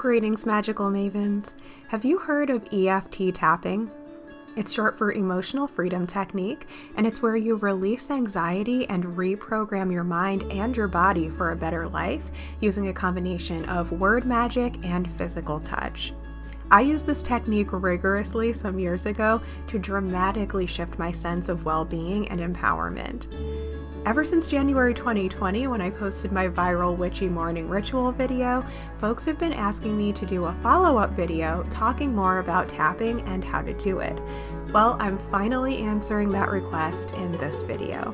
Greetings, magical mavens. Have you heard of EFT tapping? It's short for Emotional Freedom Technique, and it's where you release anxiety and reprogram your mind and your body for a better life using a combination of word magic and physical touch. I used this technique rigorously some years ago to dramatically shift my sense of well-being and empowerment. Ever since January 2020, when I posted my viral Witchy morning ritual video, folks have been asking me to do a follow-up video talking more about tapping and how to do it. Well, I'm finally answering that request in this video.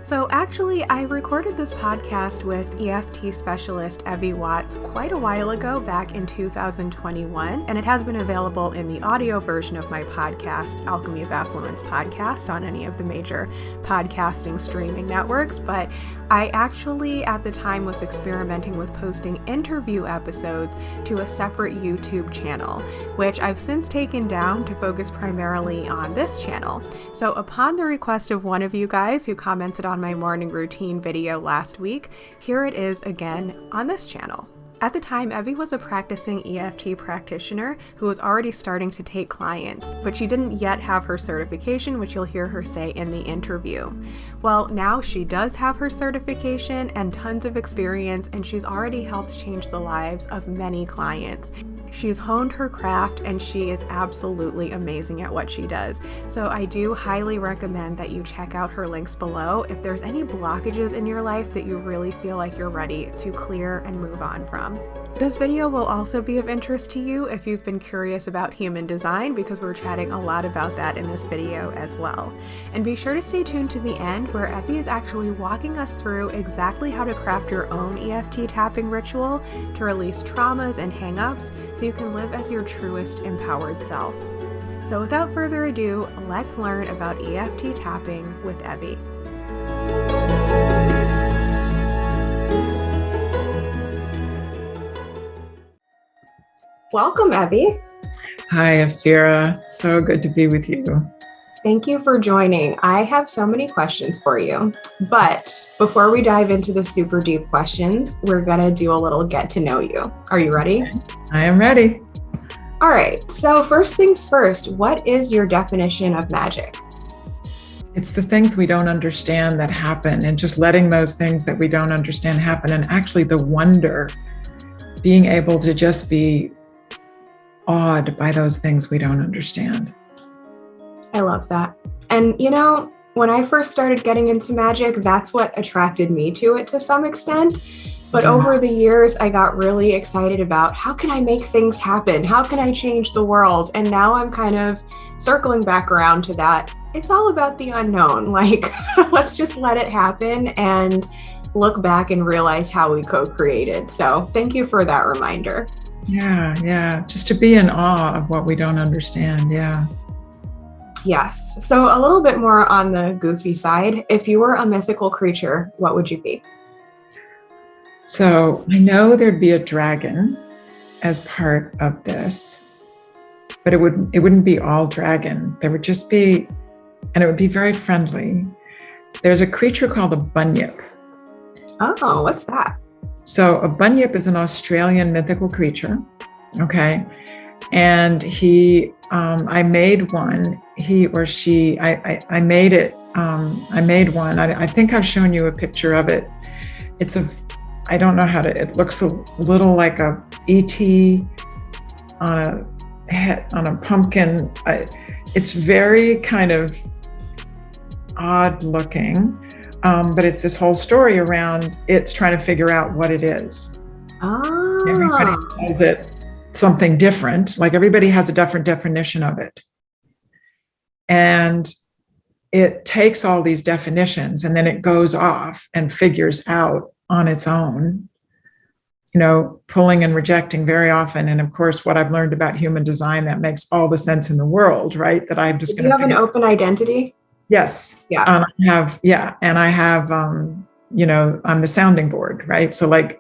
So actually, I recorded this podcast with EFT specialist Evie Watts quite a while ago, back in 2021, and it has been available in the audio version of my podcast, Alchemy of Affluence Podcast, on any of the major podcasting streaming networks. But I actually, at the time, was experimenting with posting interview episodes to a separate YouTube channel, which I've since taken down to focus primarily on this channel. So upon the request of one of you guys who commented on my morning routine video last week, here it is again on this channel. At the time, Evie was a practicing EFT practitioner who was already starting to take clients, but she didn't yet have her certification, which you'll hear her say in the interview. Well, now she does have her certification and tons of experience, and she's already helped change the lives of many clients. She's honed her craft, and she is absolutely amazing at what she does. So I do highly recommend that you check out her links below if there's any blockages in your life that you really feel like you're ready to clear and move on from. This video will also be of interest to you if you've been curious about human design, because we're chatting a lot about that in this video as well. And be sure to stay tuned to the end, where Evie is actually walking us through exactly how to craft your own EFT tapping ritual to release traumas and hang-ups so you can live as your truest empowered self. So without further ado, let's learn about EFT tapping with Evie. Welcome, Evie. Hi, Afira. So good to be with you. Thank you for joining. I have so many questions for you, but before we dive into the super deep questions, we're gonna do a little get to know you. Are you ready? I am ready. All right, so first things first, what is your definition of magic? It's the things we don't understand that happen, and just letting those things that we don't understand happen, and actually the wonder, being able to just be awed by those things we don't understand. I love that. And you know, when I first started getting into magic, that's what attracted me to it to some extent. But over the years, I got really excited about how can I make things happen? How can I change the world? And now I'm kind of circling back around to that. It's all about the unknown. Like, let's just let it happen and look back and realize how we co-created. So thank you for that reminder. Yeah. Just to be in awe of what we don't understand. Yeah. Yes. So a little bit more on the goofy side. If you were a mythical creature, what would you be? So I know there'd be a dragon as part of this, but it wouldn't be all dragon. There would just be, and it would be very friendly. There's a creature called a bunyip. Oh, what's that? So a bunyip is an Australian mythical creature, okay? And I made one, he or she, I made it, I made one. I think I've shown you a picture of it. I don't know how to, it looks a little like a ET on a pumpkin. It's very kind of odd looking. But it's this whole story around it's trying to figure out what it is. Oh. Everybody calls it something different. Like everybody has a different definition of it. And it takes all these definitions and then it goes off and figures out on its own, pulling and rejecting very often. And of course, what I've learned about human design, that makes all the sense in the world, right? That I'm just going to. Do you have an open identity? Yes. Yeah. And I have, I'm the sounding board, right? So like,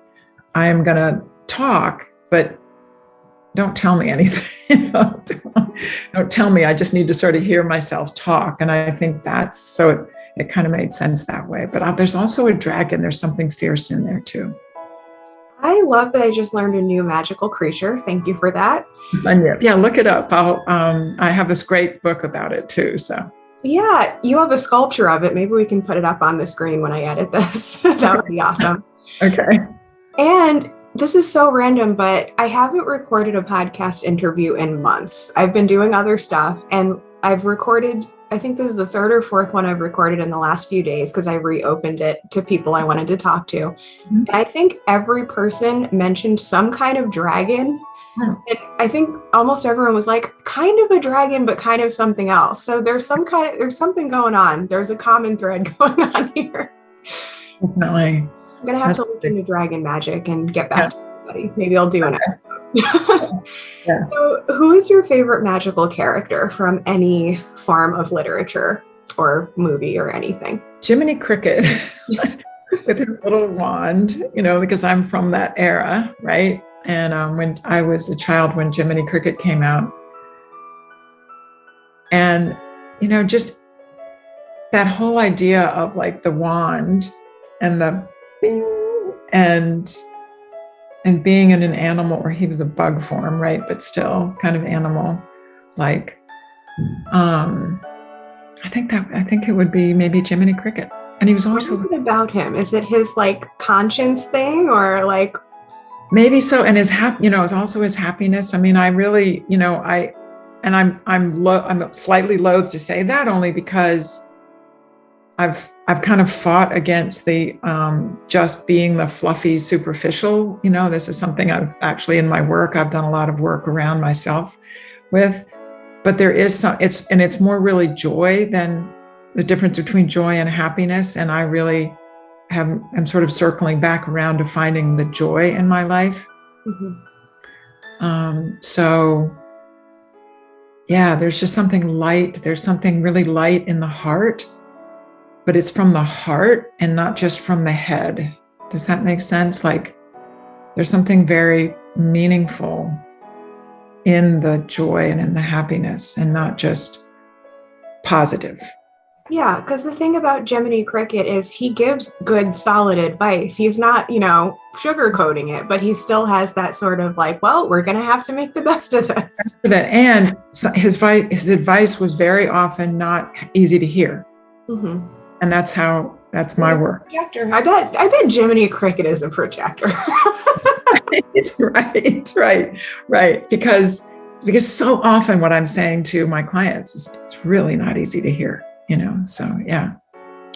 I am going to talk, but don't tell me anything. Don't tell me. I just need to sort of hear myself talk. And I think it kind of made sense that way. But there's also a dragon. There's something fierce in there too. I love that I just learned a new magical creature. Thank you for that. Yeah, look it up. I have this great book about it too. So Yeah, you have a sculpture of it. Maybe we can put it up on the screen when I edit this. That would be awesome. okay. And this is so random, but I haven't recorded a podcast interview in months. I've been doing other stuff, and I've recorded, I think this is the third or fourth one I've recorded in the last few days because I reopened it to people I wanted to talk to. Mm-hmm. And I think every person mentioned some kind of dragon. Hmm. And I think almost everyone was like, kind of a dragon, but kind of something else. So there's something going on. There's a common thread going on here. Definitely. I'm gonna have to look into dragon magic and get back to everybody. Maybe I'll do an episode. Yeah. So, who is your favorite magical character from any form of literature or movie or anything? Jiminy Cricket with his little wand, because I'm from that era, right? And when I was a child, when Jiminy Cricket came out, and just that whole idea of like the wand and the bing and being in an animal, or he was a bug form, right? But still kind of animal, like, I think it would be maybe Jiminy Cricket. And he was always What is it about him? Is it his like conscience thing, or like? Maybe so. And his it's also his happiness. I mean, I really, I'm slightly loath to say that, only because I've kind of fought against the just being the fluffy, superficial. This is something I've actually, in my work, I've done a lot of work around myself with. But there is it's more really joy than the difference between joy and happiness. And I really am sort of circling back around to finding the joy in my life. Mm-hmm. So yeah, there's just something light. There's something really light in the heart. But it's from the heart and not just from the head. Does that make sense? Like, there's something very meaningful in the joy and in the happiness, and not just positive. Yeah, because the thing about Jiminy Cricket is he gives good, solid advice. He's not, sugarcoating it, but he still has that sort of like, well, we're going to have to make the best of this. And his advice was very often not easy to hear. Mm-hmm. And that's my work. Projector. I bet Jiminy Cricket is a projector. Right. Because so often what I'm saying to my clients is it's really not easy to hear, so yeah,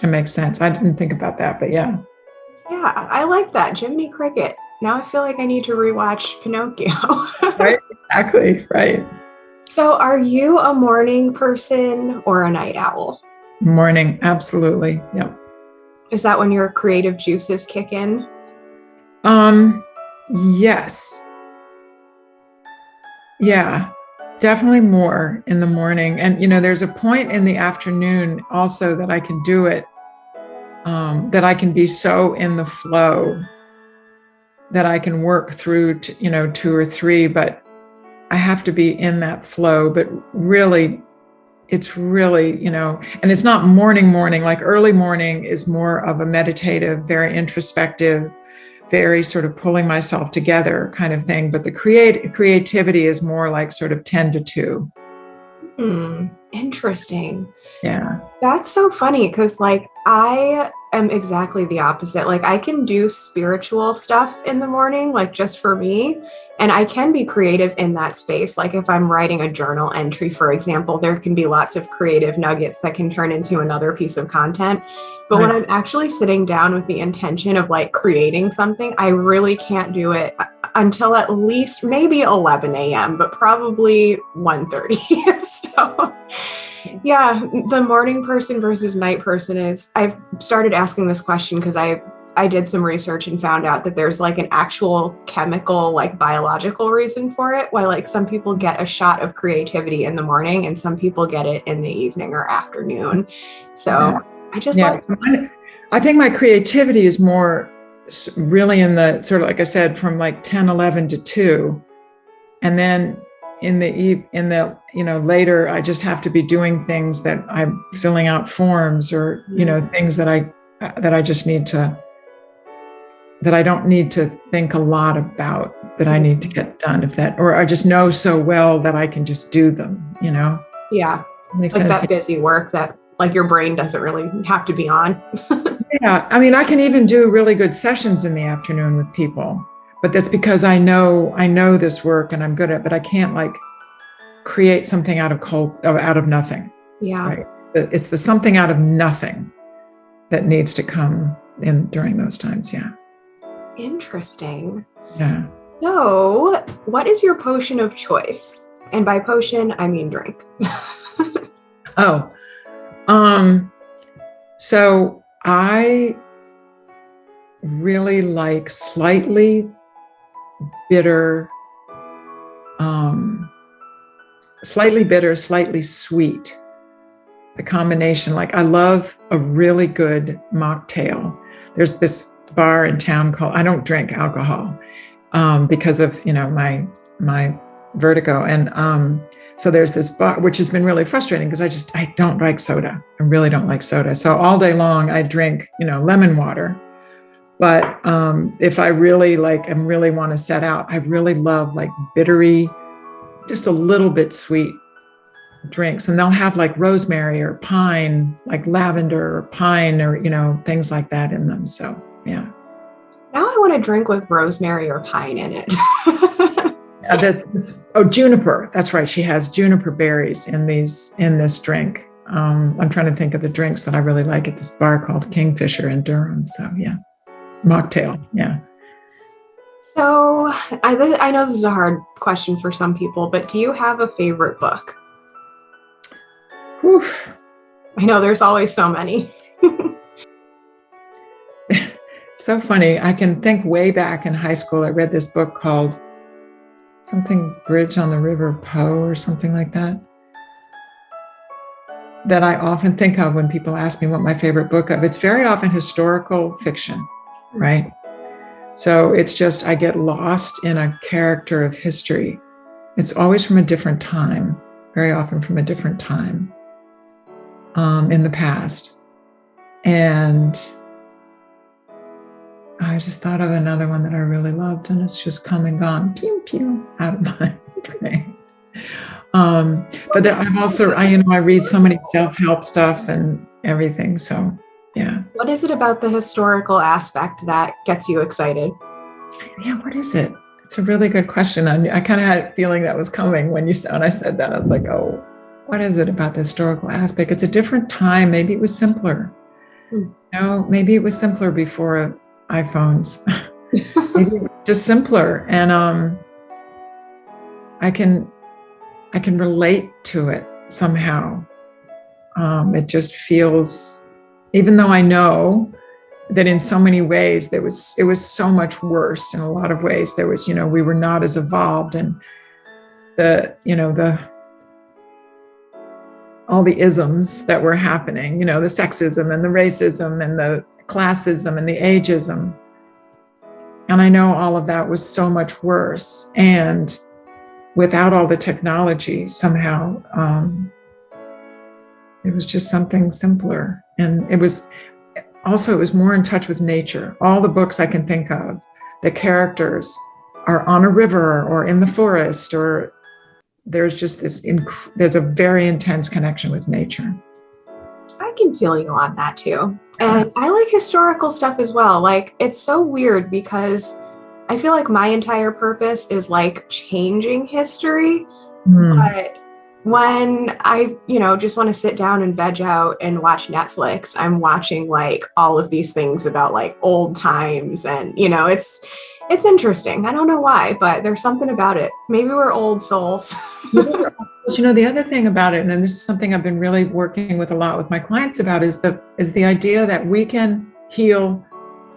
it makes sense. I didn't think about that, but yeah. Yeah, I like that. Jiminy Cricket. Now I feel like I need to rewatch Pinocchio. Right, exactly, right. So are you a morning person or a night owl? Morning, absolutely. Yep. Is that when your creative juices kick in? Yes. Yeah, definitely more in the morning. And, there's a point in the afternoon also that I can do it, that I can be so in the flow that I can work through to, 2 or 3, but I have to be in that flow. But really, it's really, and it's not morning, like early morning is more of a meditative, very introspective, very sort of pulling myself together kind of thing. But the creativity is more like sort of 10 to 2. Interesting. Yeah. That's so funny because like I am exactly the opposite. Like I can do spiritual stuff in the morning, like just for me. And I can be creative in that space. Like if I'm writing a journal entry, for example, there can be lots of creative nuggets that can turn into another piece of content. But when I'm actually sitting down with the intention of like creating something, I really can't do it until at least maybe 11 a.m., but probably 1:30. So yeah, the morning person versus night person is, I've started asking this question because I did some research and found out that there's like an actual chemical, like biological reason for it, why like some people get a shot of creativity in the morning and some people get it in the evening or afternoon. So I just I think my creativity is more really in the sort of, like I said, from like 10, 11 to 2. And then in the later, I just have to be doing things that I'm filling out forms or, things that I just need to that I don't need to think a lot about, that I need to get done, or I just know so well that I can just do them, Yeah. Makes Like sense. that busy work that like your brain doesn't really have to be on. Yeah. I mean, I can even do really good sessions in the afternoon with people, but that's because I know this work and I'm good at it, but I can't like create something out of nothing. Yeah. Right. It's the something out of nothing that needs to come in during those times. Yeah. Interesting. Yeah. So, what is your potion of choice? And by potion, I mean drink. Oh, so I really like slightly bitter, slightly sweet. The combination, like I love a really good mocktail. There's this bar in town called, I don't drink alcohol because of, my vertigo. And so there's this bar, which has been really frustrating because I don't like soda. I really don't like soda. So all day long I drink, lemon water. But if I really really want to set out, I really love like bittery, just a little bit sweet drinks. And they'll have like rosemary or pine, like lavender or pine or, things like that in them. So, yeah. Now I want to drink with rosemary or pine in it. Juniper. That's right. She has juniper berries in this drink. I'm trying to think of the drinks that I really like at this bar called Kingfisher in Durham. So, yeah. Mocktail. Yeah. So I know this is a hard question for some people, but do you have a favorite book? Oof. I know there's always so many. So funny. I can think way back in high school, I read this book called something Bridge on the River Po or something like that I often think of when people ask me what my favorite book of. It's very often historical fiction, right? So it's just, I get lost in a character of history. It's always from a different time, very often from a different time in the past. And I just thought of another one that I really loved, and it's just come and gone, pew, pew, out of my brain. But I've also, I read so many self-help stuff and everything. So, yeah. What is it about the historical aspect that gets you excited? Yeah, what is it? It's a really good question. I kind of had a feeling that was coming when I said that. I was like, oh, what is it about the historical aspect? It's a different time. Maybe it was simpler. Maybe it was simpler before iPhones. Maybe it was just simpler. And I can relate to it somehow. It just feels, even though I know that in so many ways it was so much worse in a lot of ways. There was, we were not as evolved, and all the isms that were happening, the sexism and the racism and the classism and the ageism. And I know all of that was so much worse. And without all the technology, somehow, it was just something simpler. And it was more in touch with nature. All the books I can think of, the characters are on a river or in the forest, or there's just there's a very intense connection with nature. I can feel you on that too. And I like historical stuff as well. Like, it's so weird because I feel like my entire purpose is like changing history. But when I, just want to sit down and veg out and watch Netflix, I'm watching like all of these things about like old times. And, it's interesting. I don't know why, but there's something about it. Maybe we're old souls. The other thing about it, and this is something I've been really working with a lot with my clients about, is the idea that we can heal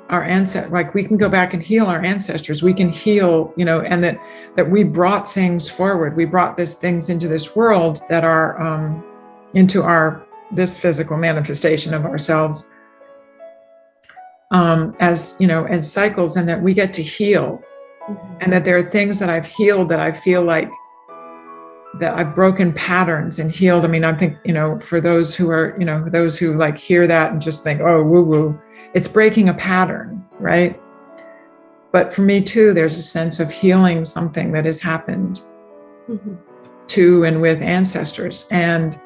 our ancestors. Like, we can go back and heal our ancestors. We can heal, and that we brought things forward. We brought these things into this world that are into this physical manifestation of ourselves as cycles, and that we get to heal, and that there are things that I've healed that I feel like that I've broken patterns and healed. I mean, I think, for those who are, those who like hear that and just think, oh, woo woo, it's breaking a pattern, right? But for me too, there's a sense of healing something that has happened to and with ancestors. And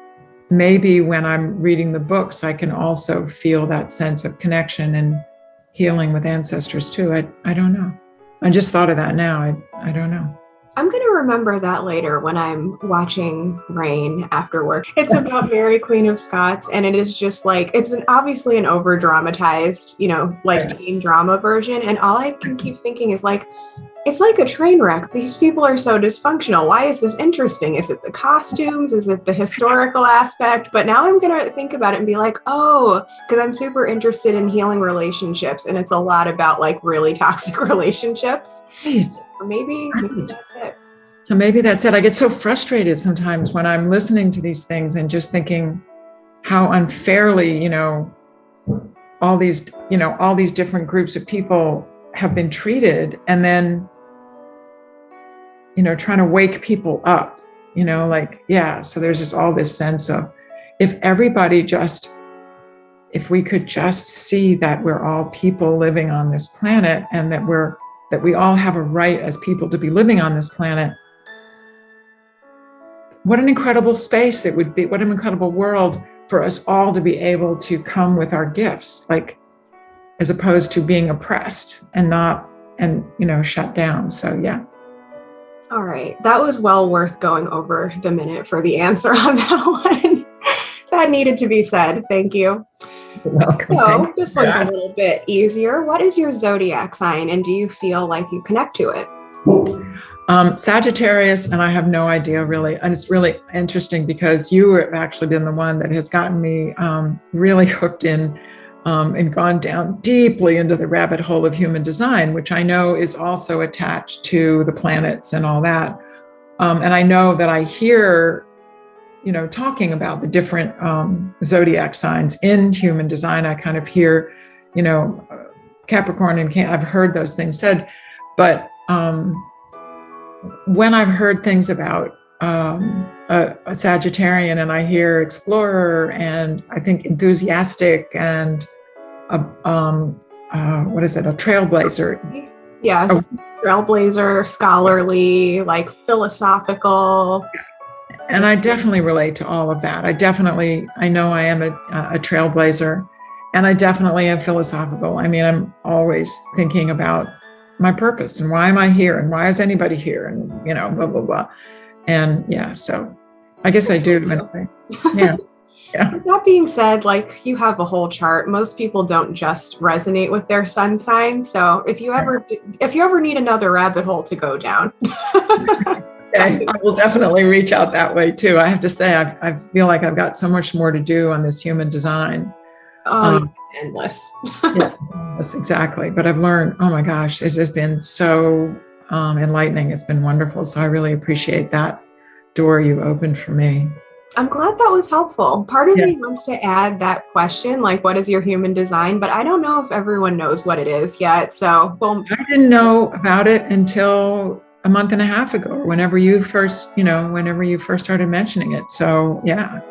maybe when I'm reading the books, I can also feel that sense of connection and healing with ancestors too. I don't know. I just thought of that now. I don't know. I'm going to remember that later when I'm watching Rain after work. It's about Mary, Queen of Scots, and it is just like, it's obviously an over dramatized, teen drama version. And all I can keep thinking is like, it's like a train wreck. These people are so dysfunctional. Why is this interesting? Is it the costumes? Is it the historical aspect? But now I'm going to think about it and be like, oh, because I'm super interested in healing relationships. And it's a lot about like really toxic relationships. Right. Maybe that's it. So maybe that's it. I get so frustrated sometimes when I'm listening to these things and just thinking how unfairly, all these different groups of people have been treated, and then trying to wake people up, so there's just all this sense of if we could just see that we're all people living on this planet, and that we all have a right as people to be living on this planet. What an incredible space it would be, what an incredible world for us all to be able to come with our gifts, like as opposed to being oppressed and shut down. So yeah. All right. That was well worth going over the minute for the answer on that one. That needed to be said. Thank you. You're welcome. So this one's a little bit easier. What is your zodiac sign, and do you feel like you connect to it? Sagittarius, and I have no idea really. And it's really interesting because you have actually been the one that has gotten me really hooked in and gone down deeply into the rabbit hole of human design, which I know is also attached to the planets and all that. And I know that I hear, talking about the different zodiac signs in human design. I kind of hear, Capricorn and I've heard those things said, but when I've heard things about a Sagittarian, and I hear explorer, and I think enthusiastic, and a trailblazer. Yes, trailblazer, scholarly, like philosophical. And I definitely relate to all of that. I know I am a trailblazer, and I definitely am philosophical. I mean, I'm always thinking about my purpose and why am I here and why is anybody here, and blah blah blah. And yeah, so I guess I do in a way. Yeah. Yeah. With that being said, like, you have a whole chart. Most people don't just resonate with their sun sign. So if you ever need another rabbit hole to go down, I will definitely reach out that way too. I have to say, I feel like I've got so much more to do on this human design. It's endless. Yeah, yes, exactly. But I've learned, oh my gosh, it's just been so enlightening. It's been wonderful. So I really appreciate that door you opened for me. I'm glad that was helpful. Part of me wants to add that question, like, what is your human design? But I don't know if everyone knows what it is yet. So, I didn't know about it until a month and a half ago, or whenever you first started mentioning it. So yeah.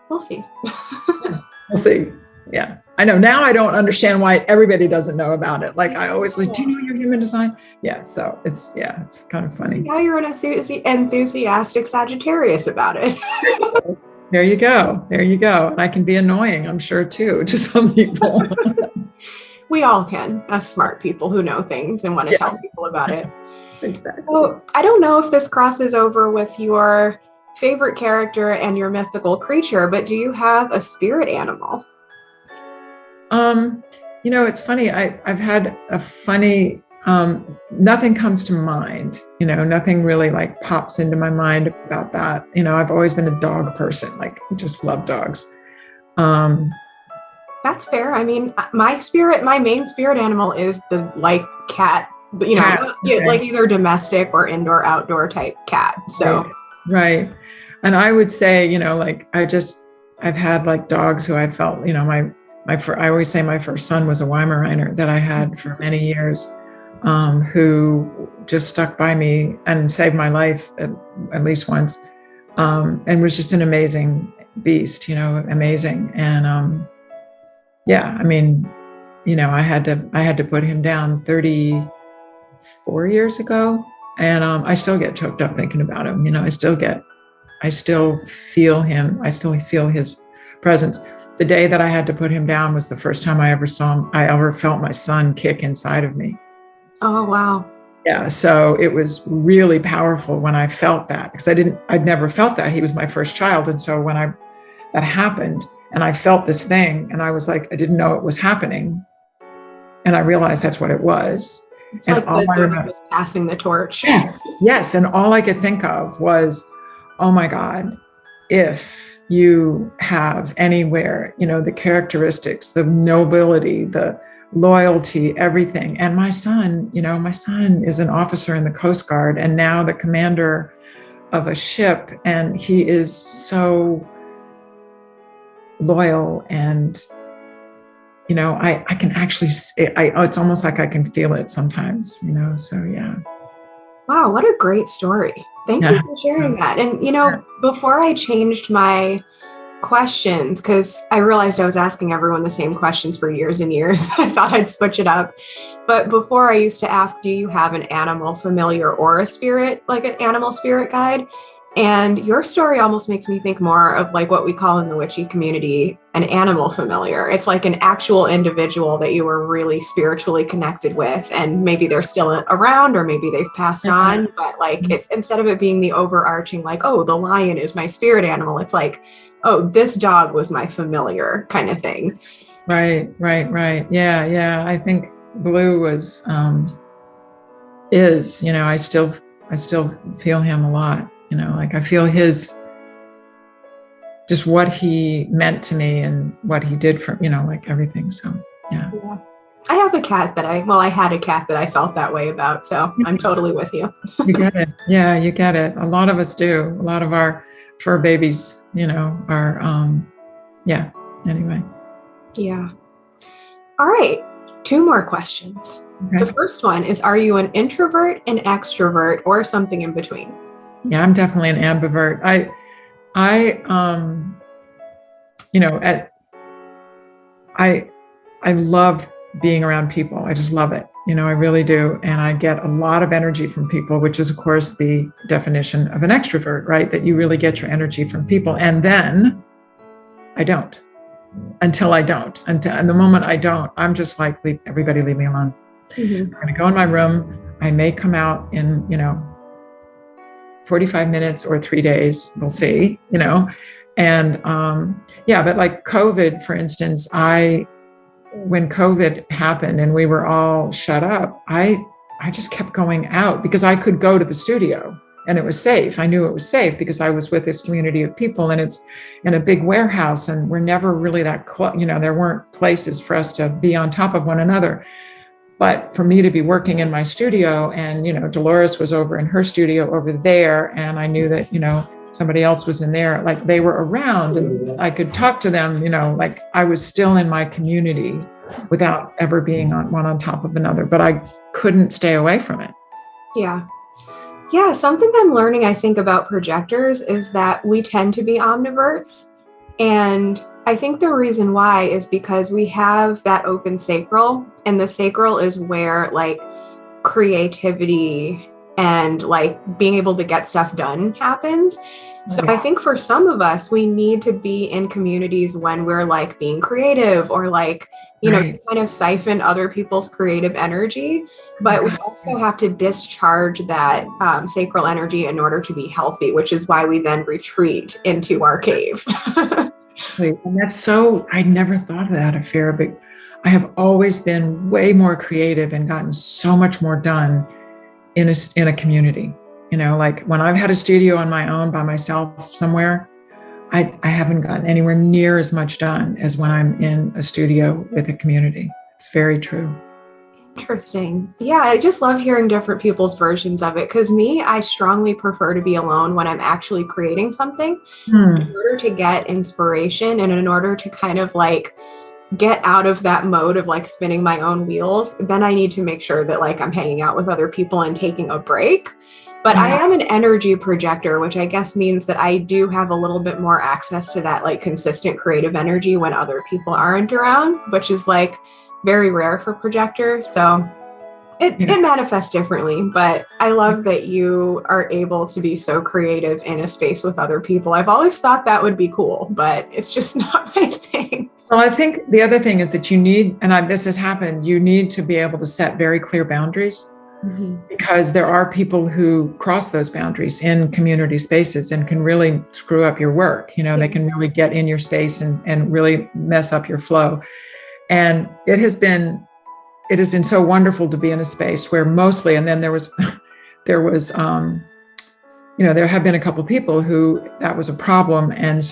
We'll see. We'll see. Yeah. I know now I don't understand why everybody doesn't know about it. Like I always like, do you know your human design? Yeah. So it's kind of funny. Now you're an enthusiastic Sagittarius about it. There you go. And I can be annoying, I'm sure too, to some people. We all can, as smart people who know things and want to tell people about it. Exactly. So I don't know if this crosses over with your favorite character and your mythical creature, but do you have a spirit animal? It's funny. I've had a funny, nothing comes to mind, nothing really like pops into my mind about that. I've always been a dog person, like just love dogs. That's fair. I mean, my main spirit animal is the cat, like either domestic or indoor, outdoor type cat. So. Right. And I would say, I've had like dogs who I felt, I always say my first son was a Weimaraner that I had for many years, who just stuck by me and saved my life at least once, and was just an amazing beast, amazing. And I mean, I had to put him down 34 years ago, and I still get choked up thinking about him. I still feel him. I still feel his presence. The day that I had to put him down was the first time I ever saw him. I ever felt my son kick inside of me. Oh, wow. Yeah. So it was really powerful when I felt that, because I'd never felt that. He was my first child. And so when that happened and I felt this thing and I was like, I didn't know it was happening. And I realized that's what it was. It's and like all the dog was passing the torch. Yes. And all I could think of was, oh my God, if you have anywhere, the characteristics, the nobility, the loyalty, everything. And my son is an officer in the Coast Guard and now the commander of a ship. And he is so loyal and I can actually, it's almost like I can feel it sometimes, so yeah. Wow, what a great story. Thank you for sharing that. And, before I changed my questions, because I realized I was asking everyone the same questions for years and years, I thought I'd switch it up. But before I used to ask, do you have an animal familiar or a spirit, like an animal spirit guide? And your story almost makes me think more of like what we call in the witchy community an animal familiar. It's like an actual individual that you were really spiritually connected with, and maybe they're still around or maybe they've passed on, but like it's instead of it being the overarching like, oh, the lion is my spirit animal, it's like, oh, this dog was my familiar kind of thing. Right. Yeah. I think Blue was I still feel him a lot. Like I feel just what he meant to me and what he did for, like everything. So, yeah. I have a cat I had a cat that I felt that way about. So I'm totally with you. You get it. Yeah, you get it. A lot of us do. A lot of our fur babies, are, anyway. Yeah. All right. 2 more questions. Okay. The first one is, are you an introvert, an extrovert, or something in between? Yeah, I'm definitely an ambivert. I love being around people. I just love it. I really do. And I get a lot of energy from people, which is, of course, the definition of an extrovert, right? That you really get your energy from people. And then I don't. And the moment I don't, I'm just like, everybody leave me alone. Mm-hmm. I'm going to go in my room. I may come out in, 45 minutes or 3 days. We'll see, And but like COVID, for instance, when COVID happened and we were all shut up, I just kept going out because I could go to the studio and it was safe. I knew it was safe because I was with this community of people and it's in a big warehouse and we're never really that close. There weren't places for us to be on top of one another. But for me to be working in my studio and, Dolores was over in her studio over there. And I knew that, somebody else was in there, like they were around and I could talk to them, like I was still in my community without ever being one on top of another, but I couldn't stay away from it. Yeah. Yeah. Something I'm learning, I think, about projectors is that we tend to be omniverts. And I think the reason why is because we have that open sacral, and the sacral is where like creativity and like being able to get stuff done happens. So I think for some of us, we need to be in communities when we're like being creative or like, kind of siphon other people's creative energy. But we also have to discharge that sacral energy in order to be healthy, which is why we then retreat into our cave. And that's so, I never thought of that, Afira, but I have always been way more creative and gotten so much more done in a community. Like when I've had a studio on my own by myself somewhere, I haven't gotten anywhere near as much done as when I'm in a studio with a community. It's very true. Interesting. Yeah, I just love hearing different people's versions of it because I strongly prefer to be alone when I'm actually creating something in order to get inspiration and in order to kind of like get out of that mode of like spinning my own wheels. Then I need to make sure that like I'm hanging out with other people and taking a break. But I am an energy projector, which I guess means that I do have a little bit more access to that like consistent creative energy when other people aren't around, which is like very rare for projectors. So it manifests differently, but I love that you are able to be so creative in a space with other people. I've always thought that would be cool, but it's just not my thing. Well, I think the other thing is that you need, and this has happened, you need to be able to set very clear boundaries, because there are people who cross those boundaries in community spaces and can really screw up your work. They can really get in your space and really mess up your flow. And it has been so wonderful to be in a space where mostly, and then there have been a couple of people who that was a problem. And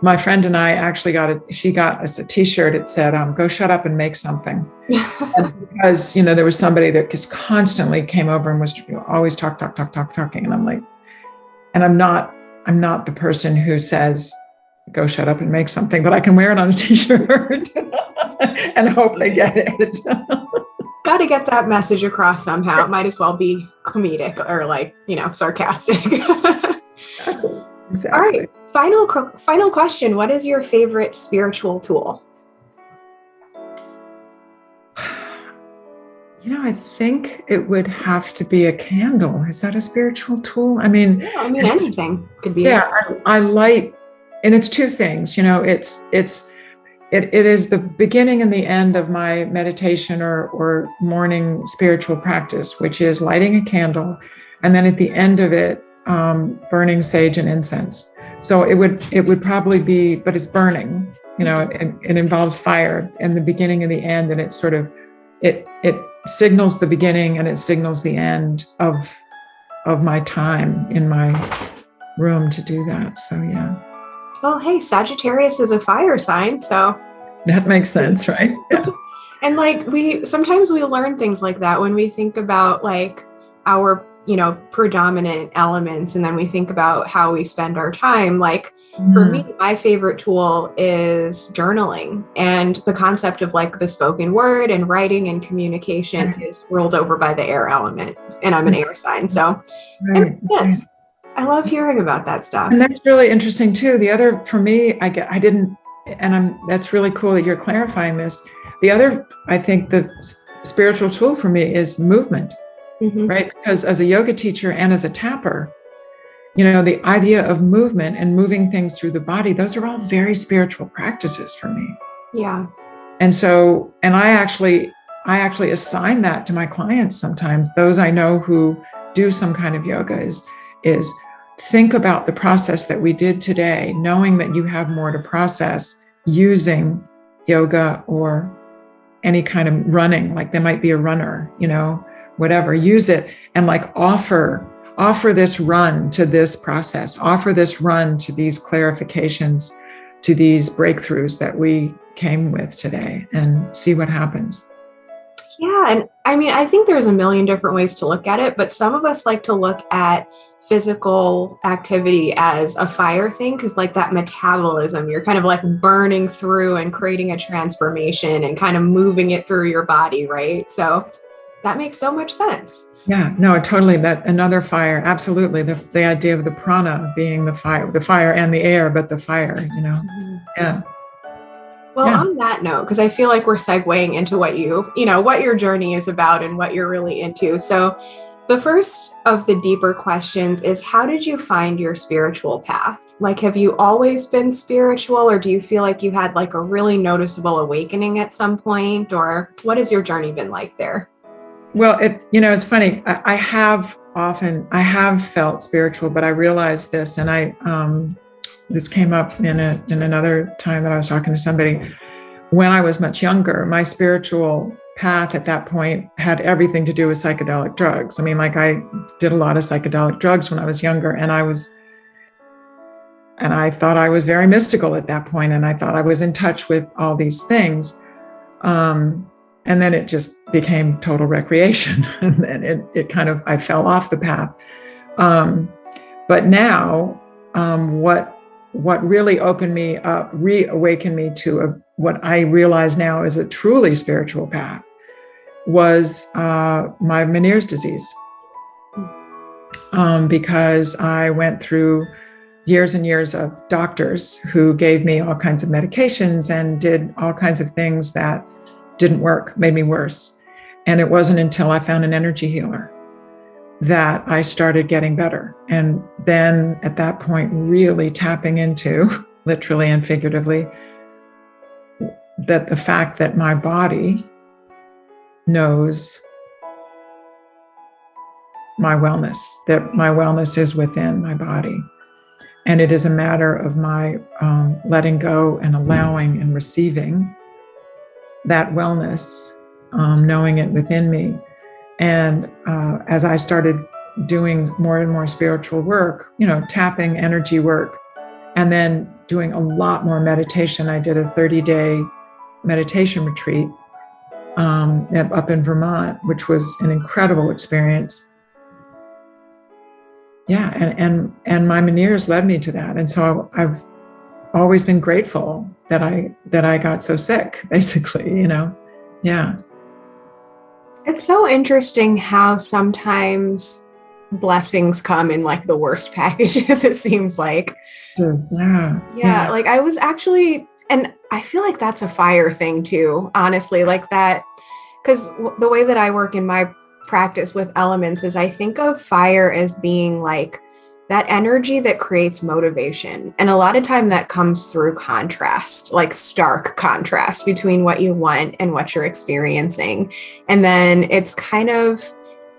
my friend and I actually she got us a t-shirt. It said, go shut up and make something. Because, there was somebody that just constantly came over and was always talking. And I'm like, and I'm not the person who says, go shut up and make something, but I can wear it on a t-shirt and hope they get it. Got to get that message across somehow. It might as well be comedic or sarcastic. Exactly. All right. Final question. What is your favorite spiritual tool? I think it would have to be a candle. Is that a spiritual tool? I mean, anything could be. Yeah, I light, and it's two things. It is the beginning and the end of my meditation or morning spiritual practice, which is lighting a candle, and then at the end of it, burning sage and incense. So it would probably be, but it's burning. It involves fire in the beginning and the end, and it's sort of it signals the beginning and it signals the end of my time in my room to do that. So yeah. Well, hey, Sagittarius is a fire sign, so that makes sense, right? Yeah. And sometimes we learn things like that when we think about our predominant elements, and then we think about how we spend our time. For me, my favorite tool is journaling, and the concept of the spoken word and writing and communication is ruled over by the air element, and I'm an air sign, so yes, I love hearing about that stuff. And that's really interesting too. The other, for me, that's really cool that you're clarifying this. The other, I think the spiritual tool for me is movement. Right? Because as a yoga teacher and as a tapper, the idea of movement and moving things through the body, those are all very spiritual practices for me. Yeah. And so, I actually assign that to my clients sometimes. Those I know who do some kind of yoga is think about the process that we did today, knowing that you have more to process using yoga or any kind of running, there might be a runner, whatever, use it and offer this run to this process, offer this run to these clarifications, to these breakthroughs that we came with today, and see what happens. Yeah. And I think there's a million different ways to look at it, but some of us like to look at physical activity as a fire thing, because that metabolism, you're kind of burning through and creating a transformation and kind of moving it through your body, right? So that makes so much sense. Yeah, no, totally. That another fire, absolutely. The idea of the prana being the fire and the air, but the fire, Yeah. Well, on that note, because I feel like we're segueing into what what your journey is about and what you're really into. So the first of the deeper questions is, how did you find your spiritual path? Have you always been spiritual, or do you feel like you had a really noticeable awakening at some point, or what has your journey been like there? Well, it's funny. I have felt spiritual, but I realized this, and this came up in another time that I was talking to somebody. When I was much younger, my spiritual path at that point had everything to do with psychedelic drugs. I did a lot of psychedelic drugs when I was younger, and I thought I was very mystical at that point, and I thought I was in touch with all these things. And then it just became total recreation. And then I fell off the path. But now, what really opened me up, reawakened me to what I realize now is a truly spiritual path, was my Meniere's disease. Because I went through, years and years of doctors who gave me all kinds of medications and did all kinds of things that didn't work, made me worse. And it wasn't until I found an energy healer that I started getting better. And then at that point, really tapping into, literally and figuratively, that the fact that my body knows my wellness, that my wellness is within my body. And it is a matter of my letting go and allowing and receiving that wellness, knowing it within me. And as I started doing more and more spiritual work, tapping, energy work, and then doing a lot more meditation. I did a 30-day meditation retreat up in Vermont, which was an incredible experience. Yeah, and my Meniere's led me to that. And so I've always been grateful that I got so sick, basically, Yeah. It's so interesting how sometimes blessings come in like the worst packages, it seems like. Yeah. Like I was actually, and I feel like that's a fire thing too, honestly, like that, because the way that I work in my practice with elements is I think of fire as being like that energy that creates motivation. And a lot of time that comes through contrast, like stark contrast between what you want and what you're experiencing. And then it's kind of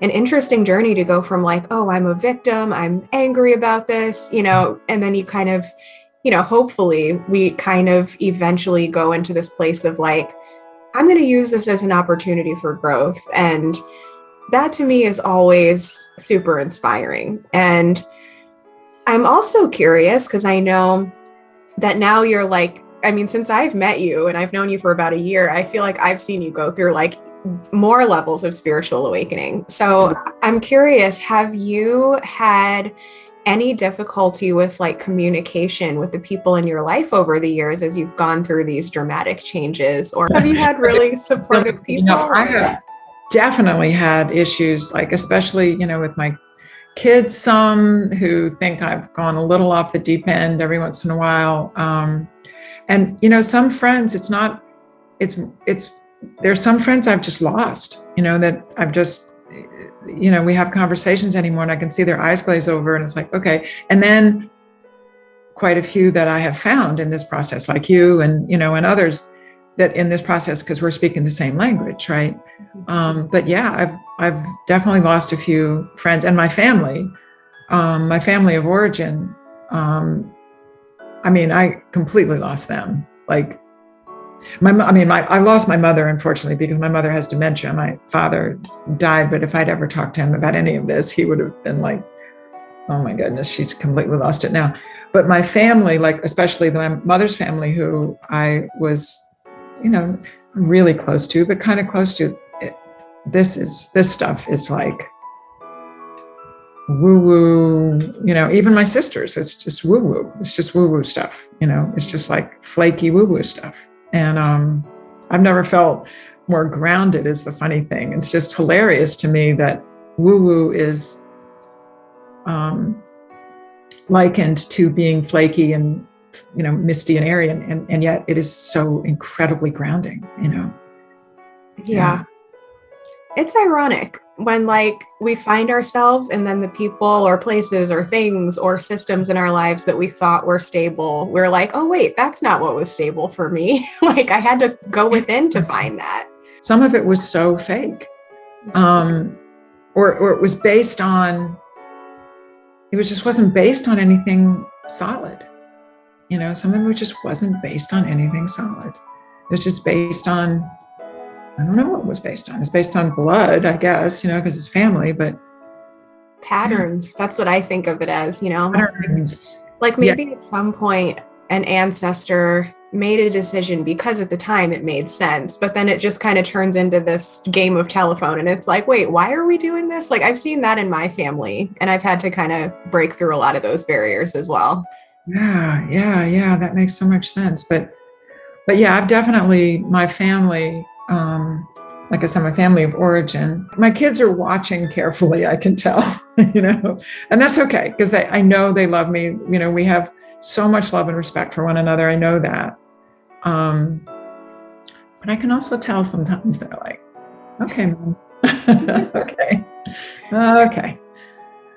an interesting journey to go from like, oh, I'm a victim, I'm angry about this, and then you kind of, hopefully we kind of eventually go into this place of like, I'm going to use this as an opportunity for growth. And that to me is always super inspiring. And I'm also curious because I know that now you're like, since I've met you and I've known you for about a year, I feel like I've seen you go through like more levels of spiritual awakening. So I'm curious, have you had any difficulty with like communication with the people in your life over the years as you've gone through these dramatic changes? Or have you had really supportive people? I have definitely had issues, like especially, with my kids, some who think I've gone a little off the deep end every once in a while. And, some friends, there's some friends I've just lost, that I've just, we have conversations anymore and I can see their eyes glaze over and it's like, okay. And then quite a few that I have found in this process, like you and, and others that in this process, because we're speaking the same language, right? But yeah, I've definitely lost a few friends and my family of origin. I completely lost them. Like I lost my mother, unfortunately, because my mother has dementia. My father died, but if I'd ever talked to him about any of this, he would have been like, oh my goodness, she's completely lost it now. But my family, like especially my mother's family, who I was, really close to, but kind of close to, this stuff is like woo-woo, even my sisters, it's just woo-woo. It's just woo-woo stuff, it's just like flaky woo-woo stuff. And I've never felt more grounded is the funny thing. It's just hilarious to me that woo-woo is likened to being flaky and, misty and airy, and yet it is so incredibly grounding, Yeah. It's ironic when like we find ourselves and then the people or places or things or systems in our lives that we thought were stable, we're like, oh wait, that's not what was stable for me. Like I had to go within to find that. Some of it was so fake. Or it was based on, wasn't based on anything solid. Some of it just wasn't based on anything solid. It was just based on, I don't know what it was based on. It's based on blood, I guess, because it's family, but patterns. Yeah. That's what I think of it as, Patterns. Like maybe at some point an ancestor made a decision because at the time it made sense, but then it just kind of turns into this game of telephone and it's like, wait, why are we doing this? Like I've seen that in my family and I've had to kind of break through a lot of those barriers as well. Yeah. That makes so much sense. But yeah, I've definitely, my family, like I said, my family of origin. My kids are watching carefully, I can tell, and that's okay, because I know they love me. We have so much love and respect for one another. I know that. But I can also tell sometimes they're like, okay, Mom. Okay.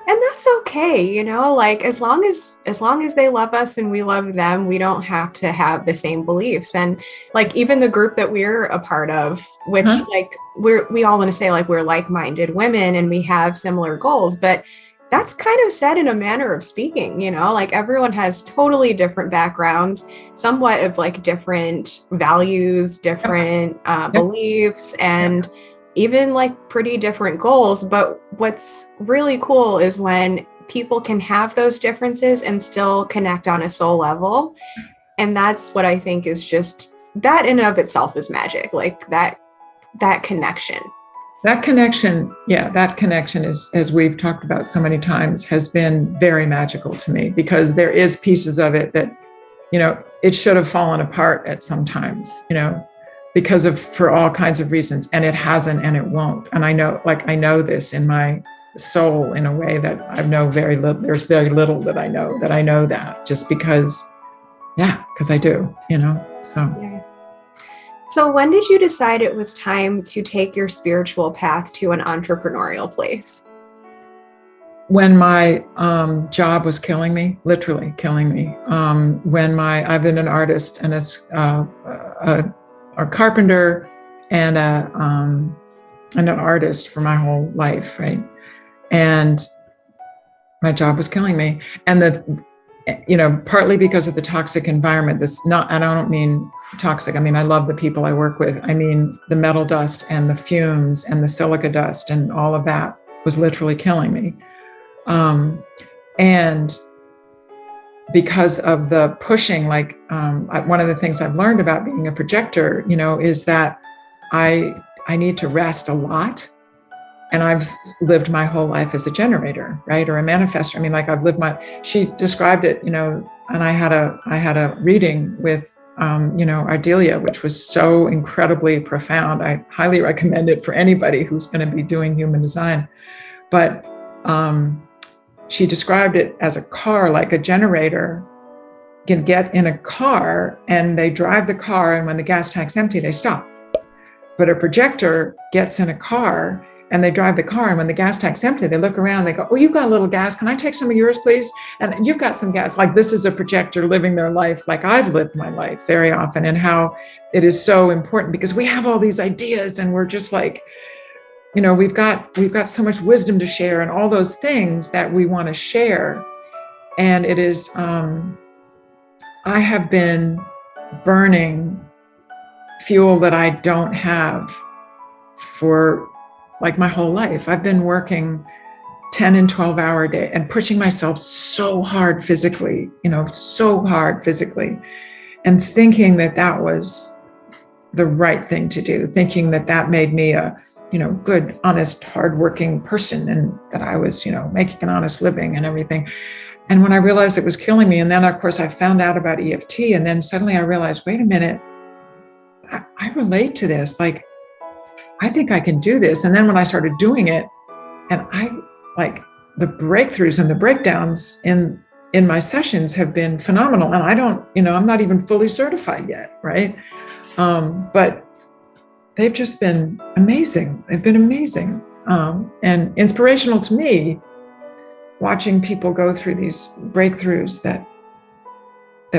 And that's okay, like as long as they love us and we love them, we don't have to have the same beliefs. And like even the group that we're a part of, which like we all want to say like we're like-minded women and we have similar goals, but that's kind of said in a manner of speaking, like everyone has totally different backgrounds, somewhat of like different values, different beliefs, and even like pretty different goals. But what's really cool is when people can have those differences and still connect on a soul level. And that's what I think is just, that in and of itself is magic, like that connection. That connection is, as we've talked about so many times, has been very magical to me, because there is pieces of it that, it should have fallen apart at some times, for all kinds of reasons, and it hasn't, and it won't. And I know this in my soul in a way that I know very little. There's very little that I know that, just because I do, so. Yeah. So when did you decide it was time to take your spiritual path to an entrepreneurial place? When my job was killing me, literally killing me. I've been an artist and a carpenter and an artist for my whole life, right? And my job was killing me, and partly because of the toxic environment. And I don't mean toxic. I mean, I love the people I work with. I mean, the metal dust and the fumes and the silica dust and all of that was literally killing me. And because of the pushing, one of the things I've learned about being a projector, is that I need to rest a lot. And I've lived my whole life as a generator, right? Or a manifestor. I mean, she described it, and I had a reading with, Ardelia, which was so incredibly profound. I highly recommend it for anybody who's going to be doing human design. But she described it as a car, like a generator can get in a car and they drive the car, and when the gas tank's empty, they stop. But a projector gets in a car and they drive the car, and when the gas tank's empty, they look around, they go, oh, you've got a little gas. Can I take some of yours, please? And you've got some gas. Like, this is a projector living their life like I've lived my life very often, and how it is so important, because we have all these ideas and we're just like, we've got so much wisdom to share and all those things that we want to share. And it is, I have been burning fuel that I don't have for like my whole life. I've been working 10 and 12 hour day and pushing myself so hard physically, and thinking that was the right thing to do, thinking that made me a, good, honest, hardworking person, and that I was, making an honest living and everything. And when I realized it was killing me, and then of course I found out about EFT, and then suddenly I realized, wait a minute, I relate to this. Like, I think I can do this. And then when I started doing it, and the breakthroughs and the breakdowns in my sessions have been phenomenal. And I don't, I'm not even fully certified yet, right? But they've just been amazing. They've been amazing, and inspirational to me, watching people go through these breakthroughs that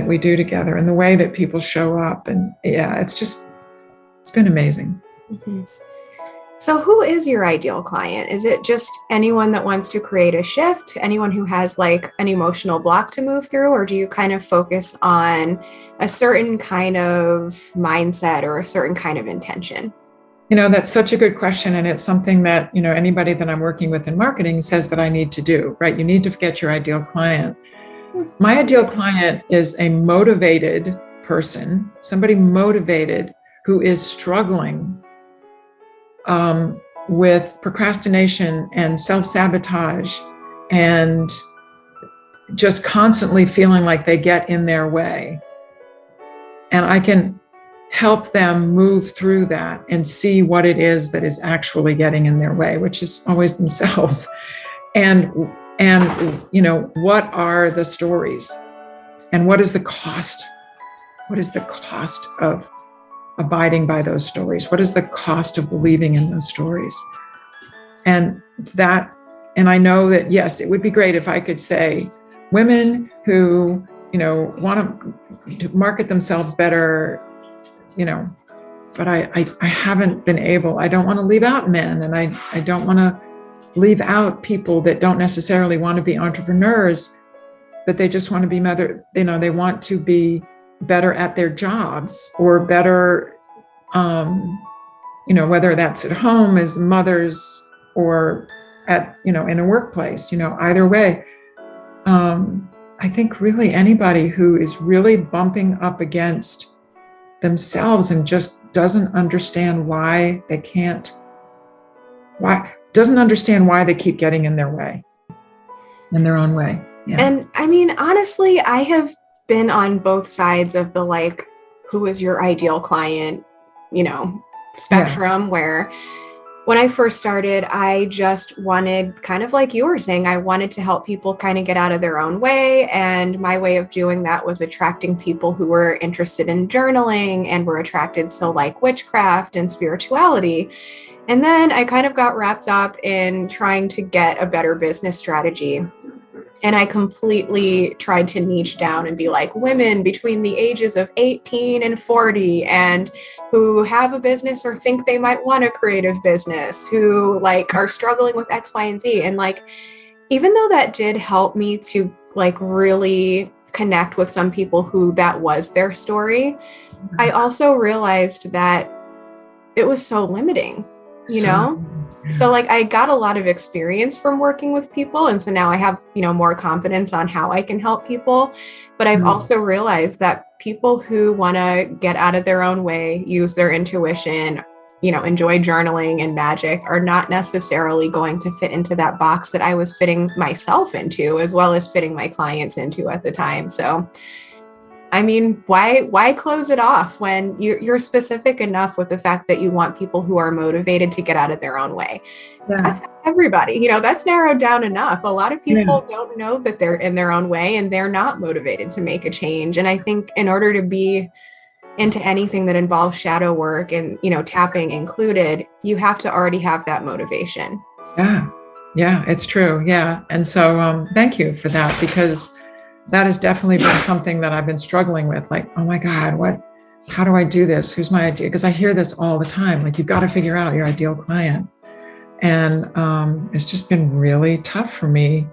we do together, and the way that people show up. And it's been amazing. Mm-hmm. So who is your ideal client? Is it just anyone that wants to create a shift, anyone who has like an emotional block to move through, or do you kind of focus on a certain kind of mindset or a certain kind of intention? That's such a good question. And it's something that, anybody that I'm working with in marketing says that I need to do, right? You need to get your ideal client. My ideal client is a motivated person, somebody motivated who is struggling with procrastination and self-sabotage, and just constantly feeling like they get in their way. And I can help them move through that and see what it is that is actually getting in their way, which is always themselves. And what are the stories, and what is the cost? What is the cost of abiding by those stories? What is the cost of believing in those stories? And I know that, yes, it would be great if I could say women who, want to market themselves better, but I haven't been able. I don't want to leave out men, and I don't want to leave out people that don't necessarily want to be entrepreneurs, but they just want to be they want to be better at their jobs, or better, whether that's at home as mothers or at, in a workplace, either way. I think really anybody who is really bumping up against themselves and just doesn't understand why they keep getting in their own way. Yeah. And I mean, honestly, I have been on both sides of the who is your ideal client, spectrum, where when I first started, I just wanted, kind of like you were saying, I wanted to help people kind of get out of their own way. And my way of doing that was attracting people who were interested in journaling and were attracted to witchcraft and spirituality. And then I kind of got wrapped up in trying to get a better business strategy. And I completely tried to niche down and be like, women between the ages of 18 and 40 and who have a business or think they might want a creative business, who are struggling with X, Y, and Z. And even though that did help me to really connect with some people who that was their story, I also realized that it was so limiting, So I got a lot of experience from working with people. And so now I have, more confidence on how I can help people. But I've also realized that people who want to get out of their own way, use their intuition, enjoy journaling and magic, are not necessarily going to fit into that box that I was fitting myself into, as well as fitting my clients into at the time. So I mean, why close it off when you're specific enough with the fact that you want people who are motivated to get out of their own way? Yeah. That's everybody, that's narrowed down enough. A lot of people don't know that they're in their own way and they're not motivated to make a change. And I think in order to be into anything that involves shadow work and, tapping included, you have to already have that motivation. Yeah, it's true. Yeah. And so thank you for that, because that has definitely been something that I've been struggling with. Oh my God, how do I do this? Who's my idea? Because I hear this all the time. You've got to figure out your ideal client. And it's just been really tough for me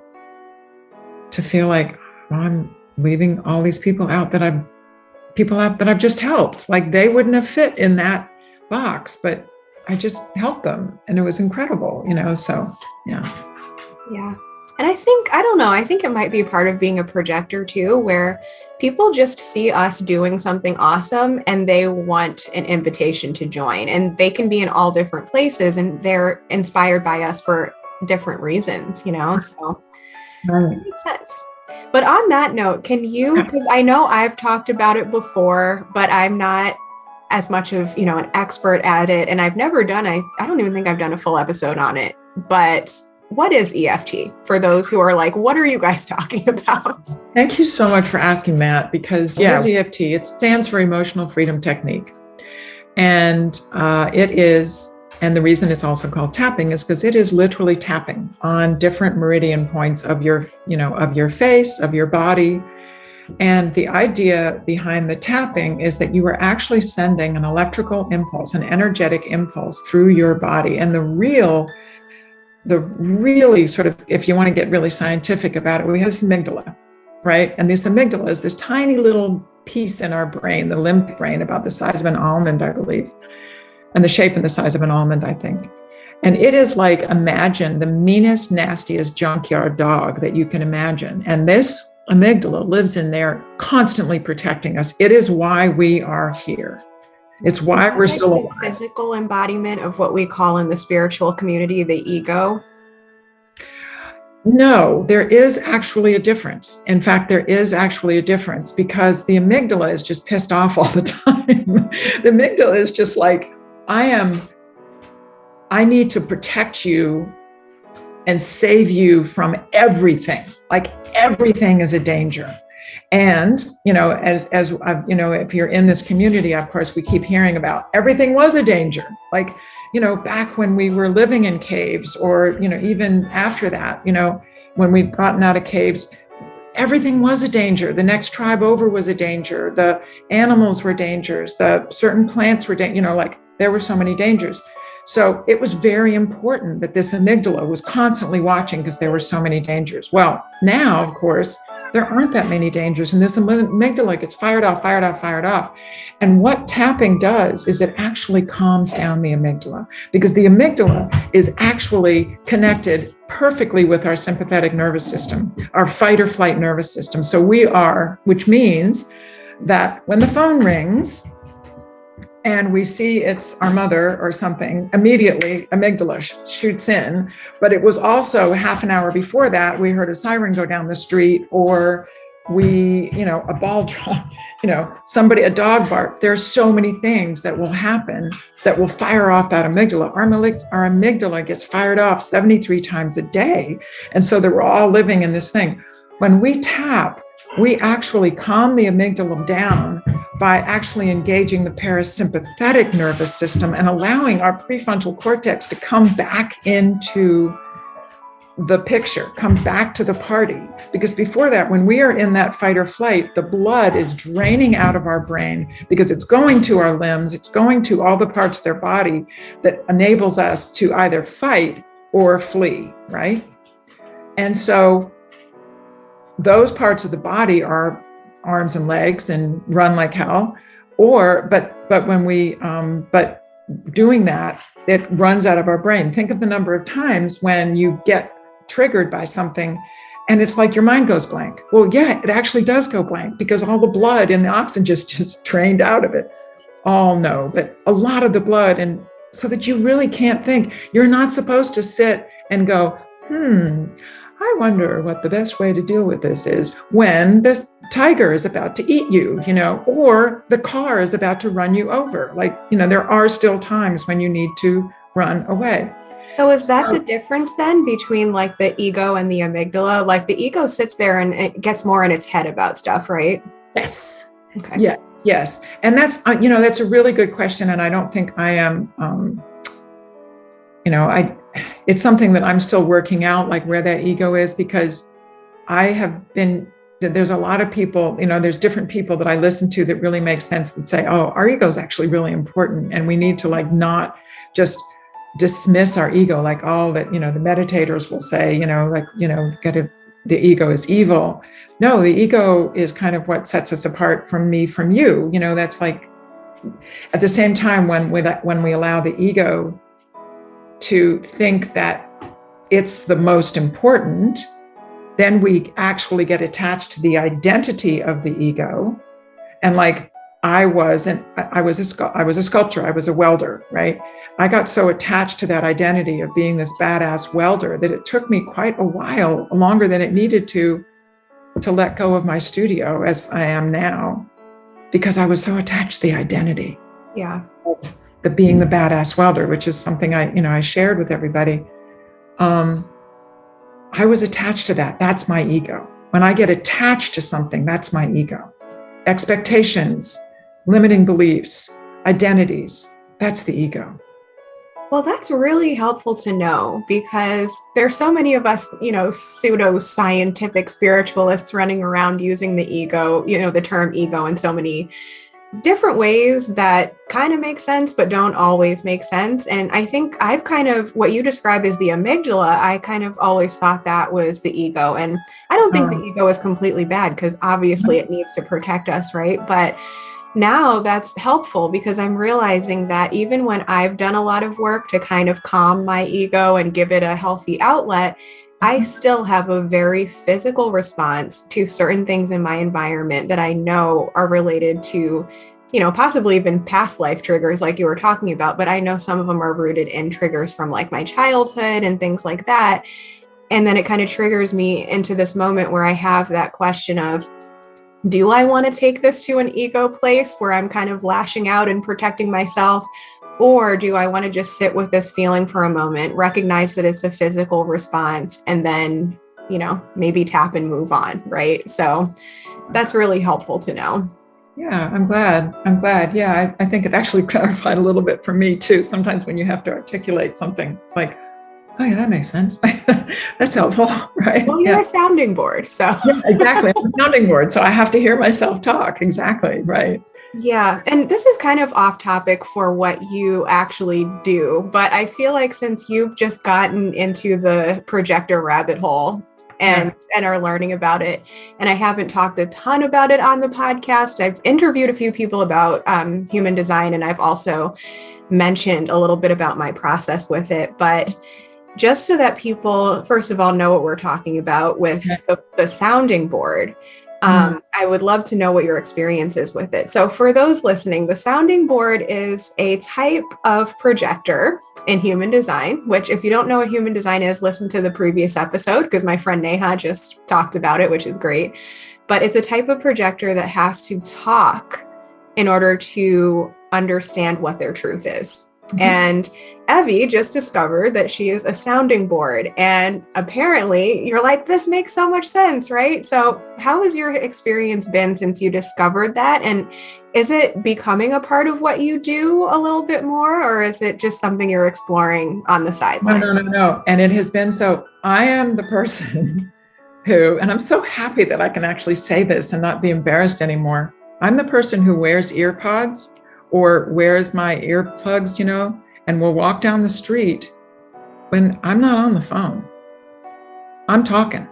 to feel like I'm leaving all these people out that I've just helped. They wouldn't have fit in that box, but I just helped them. And it was incredible, so yeah. Yeah. And I think it might be part of being a projector too, where people just see us doing something awesome and they want an invitation to join, and they can be in all different places and they're inspired by us for different reasons, so it makes sense. But on that note, can you, because I know I've talked about it before, but I'm not as much of, an expert at it, and I've never done, I don't even think I've done a full episode on it, but what is EFT for those who are what are you guys talking about? Thank you so much for asking that, because what is EFT? It stands for Emotional Freedom Technique. And and the reason it's also called tapping is because it is literally tapping on different meridian points of your face, of your body. And the idea behind the tapping is that you are actually sending an electrical impulse, an energetic impulse through your body. And the really sort of, if you want to get really scientific about it, we have this amygdala, right? And this amygdala is this tiny little piece in our brain, the limbic brain, about the size of an almond, I believe, and the shape and the size of an almond, I think. And it is imagine the meanest, nastiest junkyard dog that you can imagine. And this amygdala lives in there, constantly protecting us. It is why we are here. It's why we're still alive. The physical embodiment of what we call in the spiritual community the ego. No, there is actually a difference. In fact, there is actually a difference because the amygdala is just pissed off all the time. The amygdala is just like, I need to protect you and save you from everything. Like everything is a danger. And, as if you're in this community, of course, we keep hearing about everything was a danger. Like, back when we were living in caves, or, even after that, when we've gotten out of caves, everything was a danger. The next tribe over was a danger. The animals were dangers. The certain plants were, like there were so many dangers. So it was very important that this amygdala was constantly watching because there were so many dangers. Well, now, of course, there aren't that many dangers, and this amygdala gets fired off. And what tapping does is it actually calms down the amygdala, because the amygdala is actually connected perfectly with our sympathetic nervous system, our fight or flight nervous system. So which means that when the phone rings and we see it's our mother or something, immediately amygdala shoots in. But it was also half an hour before that, we heard a siren go down the street, or a ball drop, a dog bark. There's so many things that will happen that will fire off that amygdala. Our amygdala gets fired off 73 times a day. And so that we're all living in this thing. When we tap, we actually calm the amygdala down by actually engaging the parasympathetic nervous system and allowing our prefrontal cortex to come back into the picture, come back to the party. Because before that, when we are in that fight or flight, the blood is draining out of our brain because it's going to our limbs, it's going to all the parts of their body that enables us to either fight or flee, right? And so those parts of the body are arms and legs and run like hell, but doing that, it runs out of our brain. Think of the number of times when you get triggered by something and it's like your mind goes blank. Well, yeah, it actually does go blank because all the blood and the oxygen just drained out of it. All no, but a lot of the blood, and so that you really can't think. You're not supposed to sit and go, I wonder what the best way to deal with this is when this tiger is about to eat you, or the car is about to run you over. Like, there are still times when you need to run away. So is that the difference then between like the ego and the amygdala? Like the ego sits there and it gets more in its head about stuff, right? Yes. Okay. Yeah. Yes. And that's, that's a really good question. And I don't think I am, it's something that I'm still working out, like where that ego is, because there's a lot of people, there's different people that I listen to that really make sense, that say, oh, our ego is actually really important. And we need to not just dismiss our ego, like all that, the meditators will say, the ego is evil. No, the ego is kind of what sets us apart from me, from you. That's like, at the same time, when we allow the ego to think that it's the most important, then we actually get attached to the identity of the ego. And like I was a sculptor, I was a welder, right? I got so attached to that identity of being this badass welder that it took me quite a while, longer than it needed to let go of my studio as I am now, because I was so attached to the identity. Yeah. The being the badass welder, which is something I shared with everybody. I was attached to that. That's my ego. When I get attached to something, that's my ego. Expectations, limiting beliefs, identities, that's the ego. Well, that's really helpful to know, because there's so many of us, pseudo-scientific spiritualists running around using the ego, the term ego in so many different ways that kind of make sense, but don't always make sense. And I think I've kind of, what you described as the amygdala, I kind of always thought that was the ego. And I don't think the ego is completely bad, because obviously it needs to protect us, right? But now that's helpful, because I'm realizing that even when I've done a lot of work to kind of calm my ego and give it a healthy outlet, I still have a very physical response to certain things in my environment that I know are related to, possibly even past life triggers like you were talking about. But I know some of them are rooted in triggers from like my childhood and things like that. And then it kind of triggers me into this moment where I have that question of, do I want to take this to an ego place where I'm kind of lashing out and protecting myself? Or do I want to just sit with this feeling for a moment, recognize that it's a physical response, and then, maybe tap and move on, right? So that's really helpful to know. Yeah, I'm glad. Yeah, I think it actually clarified a little bit for me too. Sometimes when you have to articulate something, it's like, oh yeah, that makes sense. That's helpful, right? Well, you're a sounding board, so. Yeah, exactly. I'm a sounding board, so I have to hear myself talk. Exactly, right. Yeah, and this is kind of off topic for what you actually do, but I feel like since you've just gotten into the projector rabbit hole and are learning about it, and I haven't talked a ton about it on the podcast. I've interviewed a few people about human design, and I've also mentioned a little bit about my process with it, but just so that people, first of all, know what we're talking about with the sounding board. I would love to know what your experience is with it. So for those listening, the sounding board is a type of projector in human design, which if you don't know what human design is, listen to the previous episode because my friend Neha just talked about it, which is great. But it's a type of projector that has to talk in order to understand what their truth is. And Evie just discovered that she is a sounding board. And apparently you're like, this makes so much sense, right? So how has your experience been since you discovered that? And is it becoming a part of what you do a little bit more, or is it just something you're exploring on the sideline? No. And it has been so, I am the person who, and I'm so happy that I can actually say this and not be embarrassed anymore. I'm the person who wears ear pods or wears my earplugs, and will walk down the street when I'm not on the phone. I'm talking,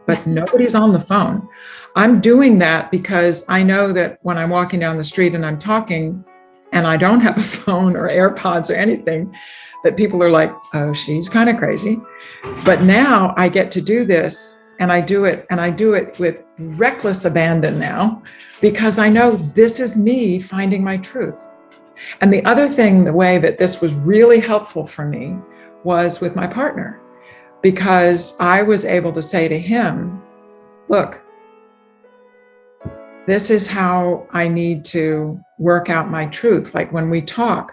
but nobody's on the phone. I'm doing that because I know that when I'm walking down the street and I'm talking and I don't have a phone or AirPods or anything, that people are like, oh, she's kind of crazy. But now I get to do this and I do it with reckless abandon now, because I know this is me finding my truth. And the other thing, the way that this was really helpful for me was with my partner, because I was able to say to him, look, this is how I need to work out my truth. Like when we talk,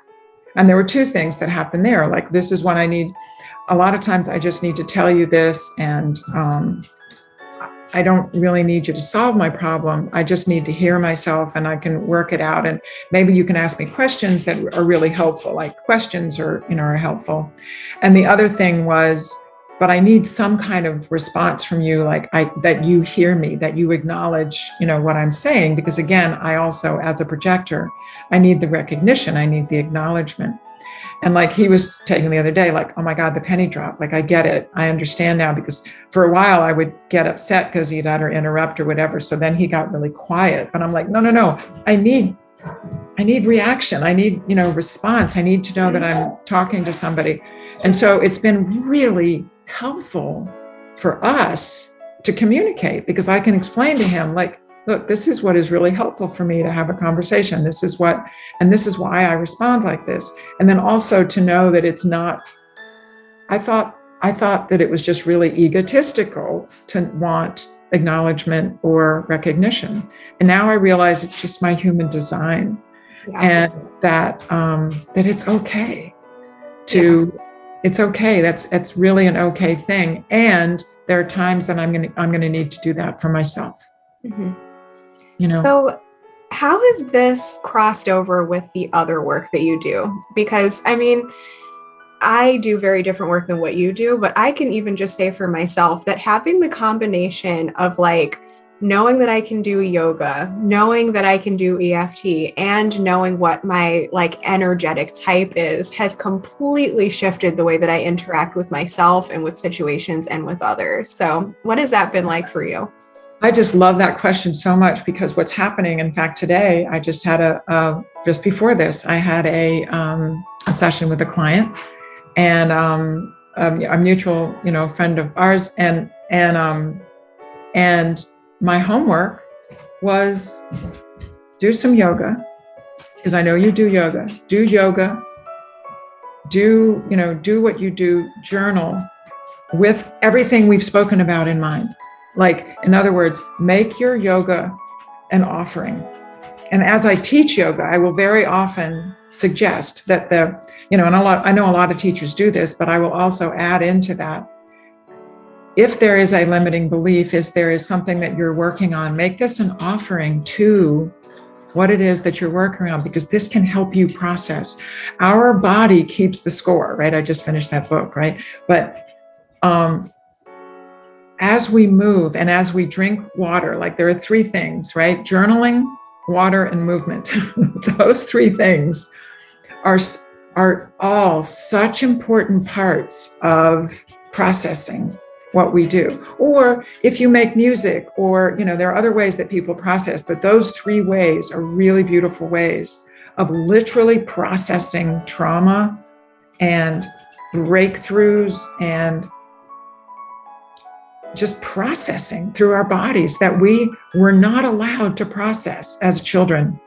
and there were two things that happened there. Like, this is what I need. A lot of times I just need to tell you this, and I don't really need you to solve my problem. I just need to hear myself and I can work it out. And maybe you can ask me questions that are really helpful, like questions are helpful. And the other thing was, but I need some kind of response from you, like that you hear me, that you acknowledge, what I'm saying. Because again, I also, as a projector, I need the recognition, I need the acknowledgement. And like he was taking the other day, like, oh my God, the penny dropped. Like, I get it. I understand now, because for a while I would get upset because he'd utter interrupt or whatever. So then he got really quiet. But I'm like, no. I need reaction. I need, response. I need to know that I'm talking to somebody. And so it's been really helpful for us to communicate, because I can explain to him, like, look, this is what is really helpful for me to have a conversation. This is why I respond like this. And then also to know that it's not, I thought that it was just really egotistical to want acknowledgement or recognition. And now I realize it's just my human design, and that it's okay to, it's okay. That's really an okay thing. And there are times that I'm going to need to do that for myself. Mm-hmm. So how has this crossed over with the other work that you do? Because I do very different work than what you do, but I can even just say for myself that having the combination of like knowing that I can do yoga, knowing that I can do EFT, and knowing what my like energetic type is has completely shifted the way that I interact with myself and with situations and with others. So what has that been like for you? I just love that question so much, because what's happening, in fact, today, I just had just before this, I had a session with a client, and a mutual, friend of ours, and my homework was do some yoga, because I know you do yoga, do what you do, journal, with everything we've spoken about in mind. Like, in other words, make your yoga an offering. And as I teach yoga, I will very often suggest that and I know a lot of teachers do this, but I will also add into that, if there is a limiting belief, if there is something that you're working on, make this an offering to what it is that you're working on, because this can help you process. Our body keeps the score, right? I just finished that book, right? But as we move and as we drink water, like there are three things, right? Journaling, water, and movement. Those three things are all such important parts of processing what we do. Or if you make music, or there are other ways that people process, but those three ways are really beautiful ways of literally processing trauma and breakthroughs and just processing through our bodies that we were not allowed to process as children.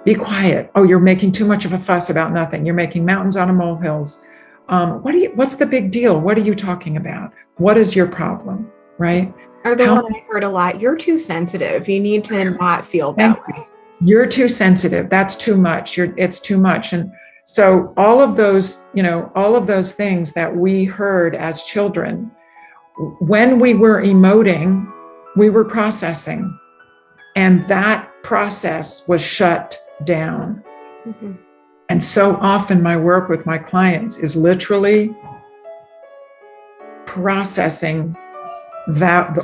Be quiet. Oh, you're making too much of a fuss about nothing. You're making mountains out of molehills. What's the big deal? What are you talking about? What is your problem? Right? Or the one I heard a lot, you're too sensitive. You need to not feel that way. You're too sensitive. That's too much. It's too much. And so all of those things that we heard as children, when we were emoting, we were processing, and that process was shut down. Mm-hmm. And so often my work with my clients is literally processing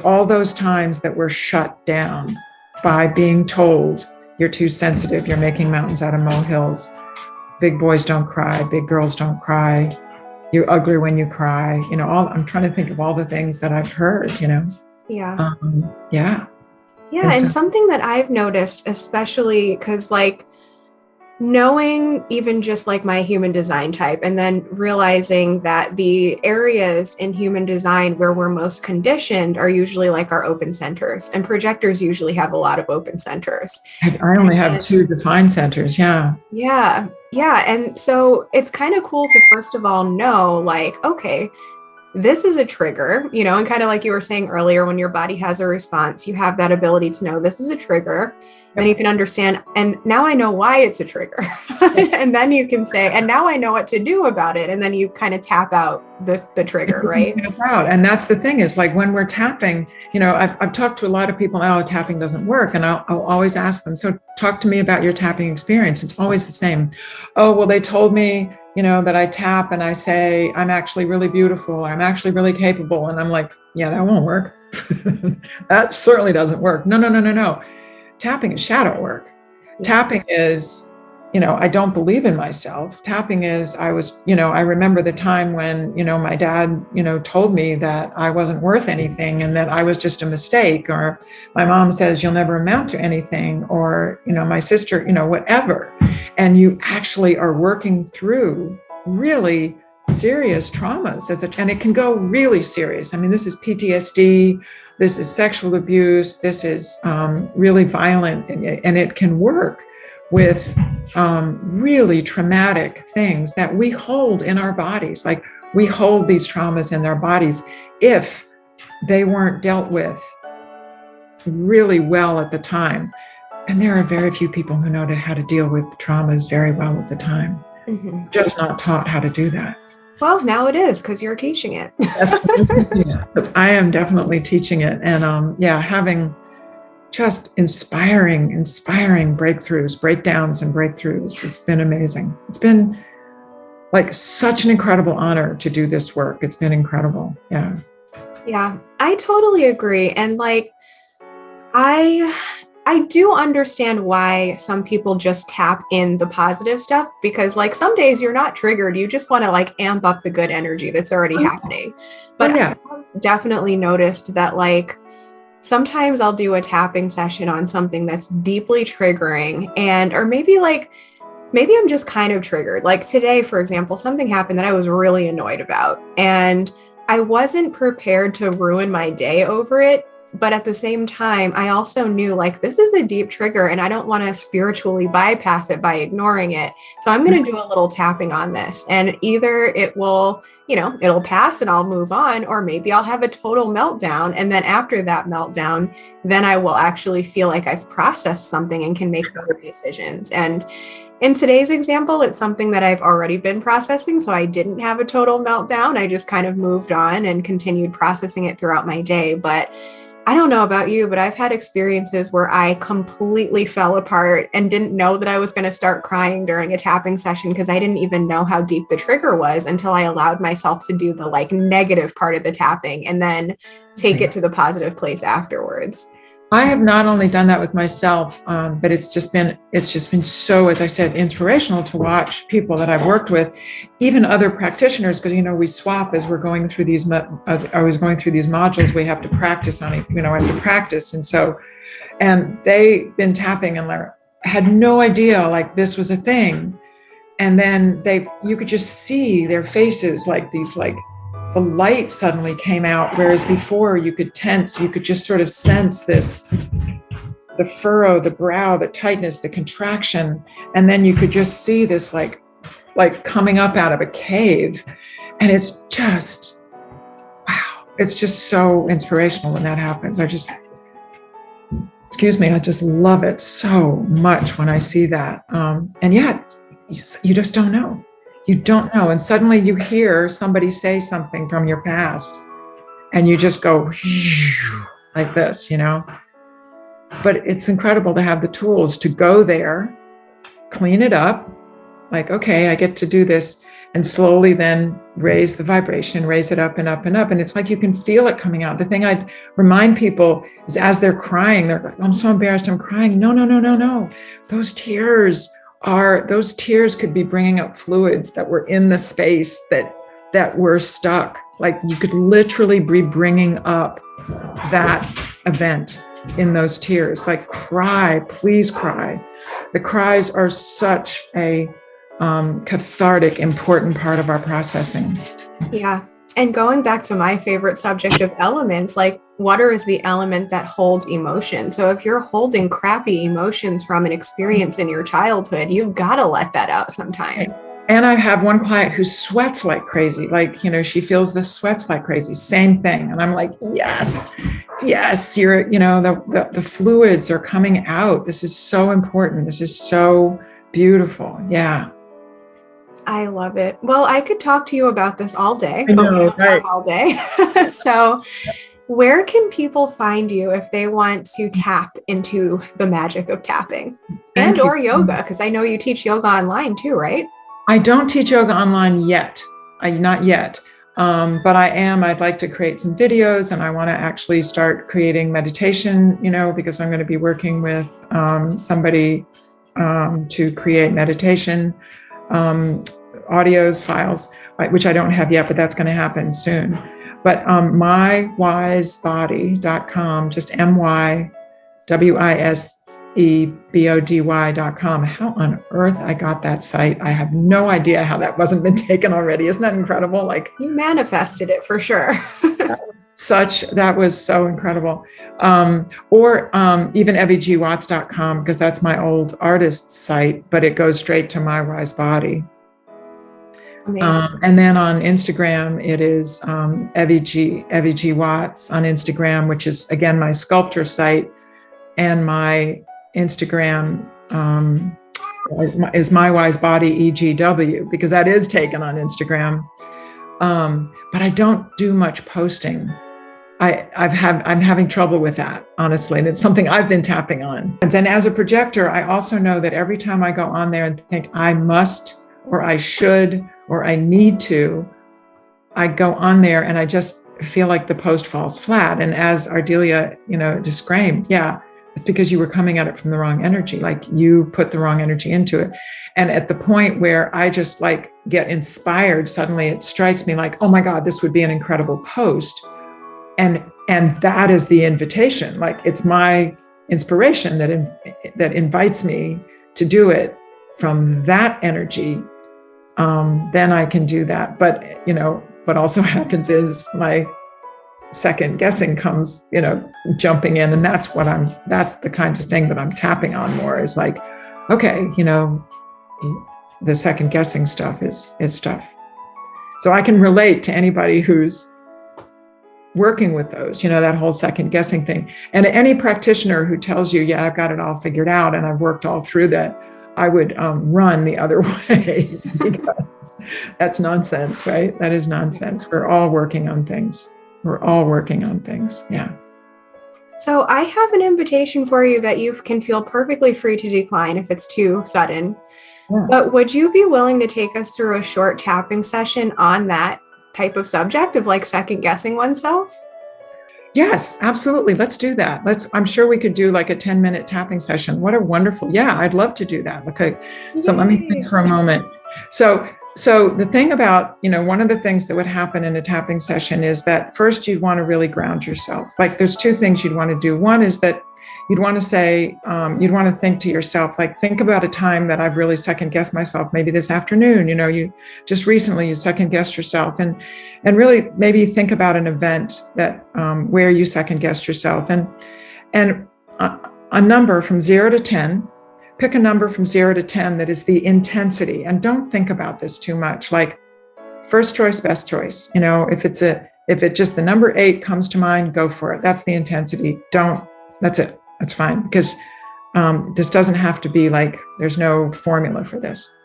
all those times that were shut down by being told, you're too sensitive, you're making mountains out of molehills, big boys don't cry, big girls don't cry, you're ugly when you cry, I'm trying to think of all the things that I've heard, Yeah. Yeah. And something that I've noticed, especially because knowing even just my human design type, and then realizing that the areas in human design where we're most conditioned are usually our open centers, and projectors usually have a lot of open centers. I only have 2 defined centers. Yeah. And so it's kind of cool to first of all know okay, this is a trigger, and kind of like you were saying earlier, when your body has a response, you have that ability to know this is a trigger. Then you can understand, and now I know why it's a trigger. And then you can say, and now I know what to do about it. And then you kind of tap out the trigger, right? Tap out. And that's the thing is when we're tapping, I've talked to a lot of people, tapping doesn't work. And I'll always ask them, so talk to me about your tapping experience. It's always the same. Oh, well, they told me, that I tap and I say, I'm actually really beautiful. I'm actually really capable. And I'm like, yeah, that won't work. That certainly doesn't work. No. Tapping is shadow work. Yeah. Tapping is, I don't believe in myself. Tapping is, I remember the time when, my dad, told me that I wasn't worth anything and that I was just a mistake, or my mom says you'll never amount to anything, or, my sister, whatever. And you actually are working through really serious traumas and it can go really serious. I mean, this is PTSD. This is sexual abuse. This is really violent, and it can work with really traumatic things that we hold in our bodies. We hold these traumas in our bodies if they weren't dealt with really well at the time. And there are very few people who know how to deal with traumas very well at the time. Mm-hmm. Just not taught how to do that. Well, now it is, because you're teaching it. Yes, I am definitely teaching it. And having just inspiring breakthroughs, breakdowns and breakthroughs. It's been amazing. It's been such an incredible honor to do this work. It's been incredible. Yeah. Yeah, I totally agree. And I do understand why some people just tap in the positive stuff, because some days you're not triggered. You just want to amp up the good energy that's already happening. But yeah. I've definitely noticed that sometimes I'll do a tapping session on something that's deeply triggering, or maybe I'm just kind of triggered. Today, for example, something happened that I was really annoyed about, and I wasn't prepared to ruin my day over it. But at the same time, I also knew like this is a deep trigger and I don't want to spiritually bypass it by ignoring it. So I'm going to do a little tapping on this, and either it will, it'll pass and I'll move on, or maybe I'll have a total meltdown. And then after that meltdown, then I will actually feel like I've processed something and can make better decisions. And in today's example, it's something that I've already been processing. So I didn't have a total meltdown. I just kind of moved on and continued processing it throughout my day. But I don't know about you, but I've had experiences where I completely fell apart and didn't know that I was going to start crying during a tapping session because I didn't even know how deep the trigger was until I allowed myself to do the like negative part of the tapping and then take it to the positive place afterwards. I have not only done that with myself, but it's just been so, as I said, inspirational to watch people that I've worked with, even other practitioners, because we swap as we're going through these. I was going through these modules. We have to practice on it. I have to practice, and they've been tapping and had no idea like this was a thing, and then you could just see their faces like these like. The light suddenly came out, whereas before you could just sort of sense this, the furrow, the brow, the tightness, the contraction, and then you could just see this like coming up out of a cave. And it's just, wow, it's just so inspirational when that happens. I just love it so much when I see that. And yet, you just don't know. You don't know. And suddenly you hear somebody say something from your past and you just go like this, But it's incredible to have the tools to go there, clean it up, like, okay, I get to do this, and slowly then raise the vibration, raise it up and up and up. And it's like you can feel it coming out. The thing I'd remind people is as they're crying, they're like, I'm so embarrassed, I'm crying. No. Those tears could be bringing up fluids that were in the space that were stuck. Like you could literally be bringing up that event in those tears. Like cry, please cry. The cries are such a cathartic, important part of our processing. Yeah. And going back to my favorite subject of elements, like water is the element that holds emotion. So if you're holding crappy emotions from an experience in your childhood, you've got to let that out sometime. And I have one client who sweats like crazy. Like, she feels the sweats like crazy. Same thing. And I'm like, yes, you're, the fluids are coming out. This is so important. This is so beautiful. Yeah. I love it. Well, I could talk to you about this all day, I know, but we don't right? have all day. So where can people find you if they want to tap into the magic of tapping or yoga? Because I know you teach yoga online too, right? I don't teach yoga online yet. Not yet. But I'd like to create some videos, and I want to actually start creating meditation, because I'm going to be working with somebody to create meditation audios, files, which I don't have yet, but that's going to happen soon. But mywisebody.com, just mywisebody.com. How on earth I got that site? I have no idea how that wasn't been taken already. Isn't that incredible? Like, you manifested it for sure. That was so incredible. Or even eviewatts.com, because that's my old artist site, but it goes straight to My Wise Body. And then on Instagram, it is Evie G. Watts on Instagram, which is, again, my sculpture site. And my Instagram is My Wise Body EGW, because that is taken on Instagram. But I don't do much posting. I'm having trouble with that, honestly, and it's something I've been tapping on. And then as a projector, I also know that every time I go on there and think I must, or I should, or I need to, I go on there and I just feel like the post falls flat. And as Ardelia, disclaimed, yeah, it's because you were coming at it from the wrong energy. Like you put the wrong energy into it. And at the point where I just like get inspired, suddenly it strikes me like, oh my God, this would be an incredible post. And that is the invitation. Like it's my inspiration that invites me to do it from that energy. Then I can do that. But what also happens is my second guessing comes, jumping in. And that's the kinds of thing that I'm tapping on more, is like, okay, the second guessing stuff is tough. So I can relate to anybody who's working with those, that whole second guessing thing. And any practitioner who tells you, yeah, I've got it all figured out and I've worked all through that, I would run the other way, because that's nonsense, right? That is nonsense. We're all working on things. Yeah. So I have an invitation for you that you can feel perfectly free to decline if it's too sudden. Yeah. But would you be willing to take us through a short tapping session on that type of subject of like second guessing oneself? Yes, absolutely. Let's do that. I'm sure we could do like a 10-minute tapping session. What a wonderful, yeah, I'd love to do that. Okay. So let me think for a moment. So the thing about, one of the things that would happen in a tapping session is that first you'd want to really ground yourself. Like there's two things you'd want to do. One is that you'd want to say, you'd want to think to yourself, like, think about a time that I've really second guessed myself. Maybe this afternoon, you just recently you second guessed yourself, and really maybe think about an event that where you second guessed yourself, and a number from 0 to 10. Pick a number from 0 to 10 that is the intensity, and don't think about this too much. Like first choice, best choice. If it just the number 8 comes to mind, go for it. That's the intensity. That's it. That's fine, because this doesn't have to be like, there's no formula for this.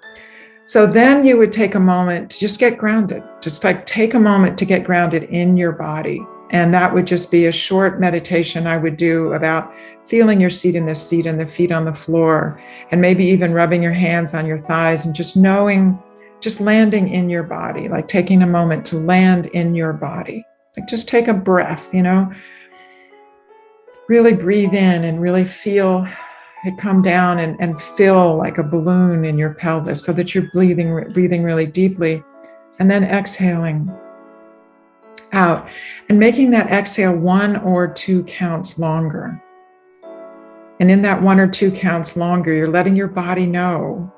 So then you would take a moment to just get grounded, just like take a moment to get grounded in your body. And that would just be a short meditation I would do about feeling your seat in the seat and the feet on the floor, and maybe even rubbing your hands on your thighs and just knowing, just landing in your body, like taking a moment to land in your body. Like just take a breath, really breathe in and really feel it come down and fill like a balloon in your pelvis, so that you're breathing really deeply, and then exhaling out and making that exhale 1 or 2 counts longer. And in that 1 or 2 counts longer, you're letting your body know,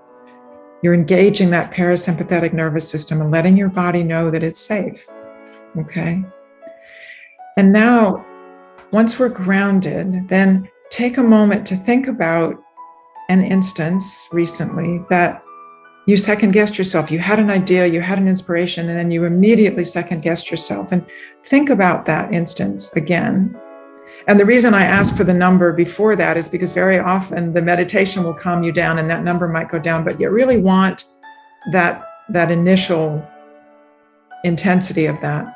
you're engaging that parasympathetic nervous system and letting your body know that it's safe. Okay. And now, once we're grounded, then take a moment to think about an instance recently that you second guessed yourself. You had an idea, you had an inspiration, and then you immediately second guessed yourself. And think about that instance again. And the reason I ask for the number before that is because very often the meditation will calm you down and that number might go down, but you really want that initial intensity of that.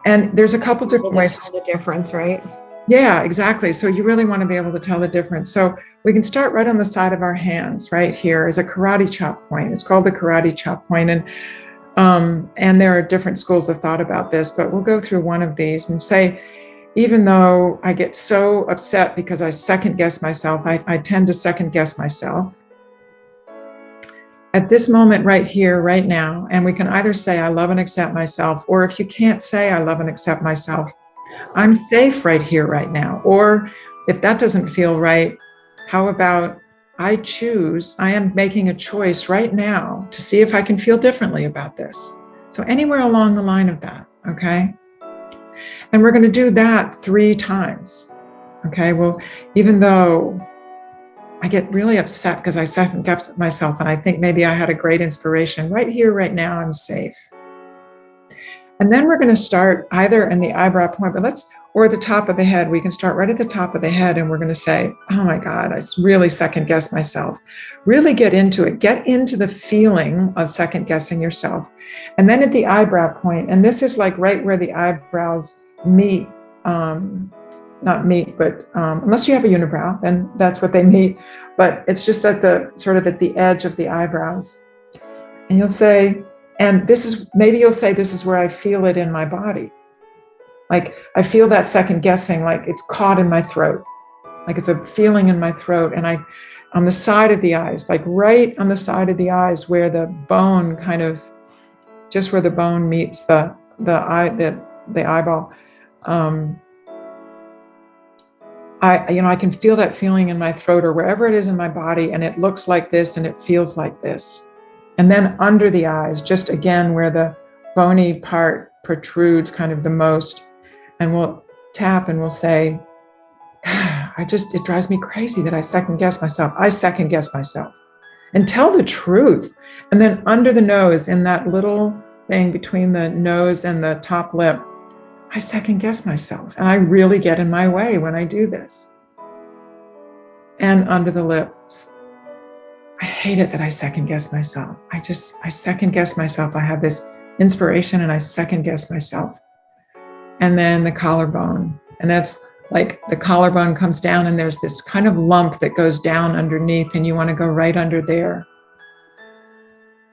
And there's a couple different ways to tell the difference, right? Yeah, exactly. So you really want to be able to tell the difference. So we can start right on the side of our hands, right here is a karate chop point. It's called the karate chop point. And there are different schools of thought about this, but we'll go through one of these and say, even though I get so upset because I second guess myself, I tend to second guess myself. At this moment right here, right now, and we can either say, I love and accept myself, or if you can't say, I love and accept myself, I'm safe right here, right now. Or if that doesn't feel right, how about I am making a choice right now to see if I can feel differently about this. So anywhere along the line of that, okay? And we're going to do that 3 times, okay? Well, even though I get really upset because I second guessed myself and I think maybe I had a great inspiration, right here, right now, I'm safe. And then we're going to start either in the eyebrow point, or the top of the head. We can start right at the top of the head and we're going to say, oh my God, I really second guessed myself. Really get into it. Get into the feeling of second guessing yourself. And then at the eyebrow point, and this is like right where the eyebrows meet, not meet, but unless you have a unibrow, then that's what they meet. But it's just at the sort of at the edge of the eyebrows. And you'll say, and maybe you'll say, this is where I feel it in my body. Like I feel that second guessing, like it's caught in my throat, like it's a feeling in my throat. And on the side of the eyes, like right on the side of the eyes where the bone just where the bone meets the eyeball. I can feel that feeling in my throat or wherever it is in my body, and it looks like this and it feels like this. And then under the eyes, just again where the bony part protrudes kind of the most. And we'll tap and we'll say, it drives me crazy that I second guess myself. I second guess myself. And tell the truth. And then under the nose, in that little thing between the nose and the top lip, I second guess myself. And I really get in my way when I do this. And under the lips, I hate it that I second guess myself. I second guess myself. I have this inspiration and I second guess myself. And then the collarbone. And that's like the collarbone comes down and there's this kind of lump that goes down underneath and you want to go right under there.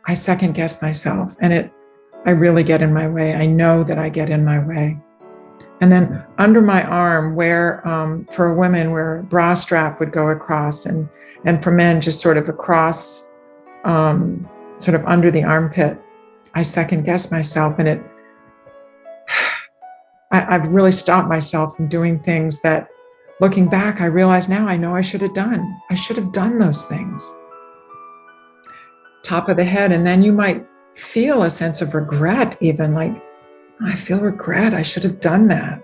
I second guess myself and I really get in my way. I know that I get in my way. And then under my arm, where for women, where a bra strap would go across, and for men, just sort of across, sort of under the armpit, I second guess myself. And I've really stopped myself from doing things that, looking back, I realize now I know I should have done. I should have done those things. Top of the head, and then you might feel a sense of regret, even like, I feel regret, I should have done that.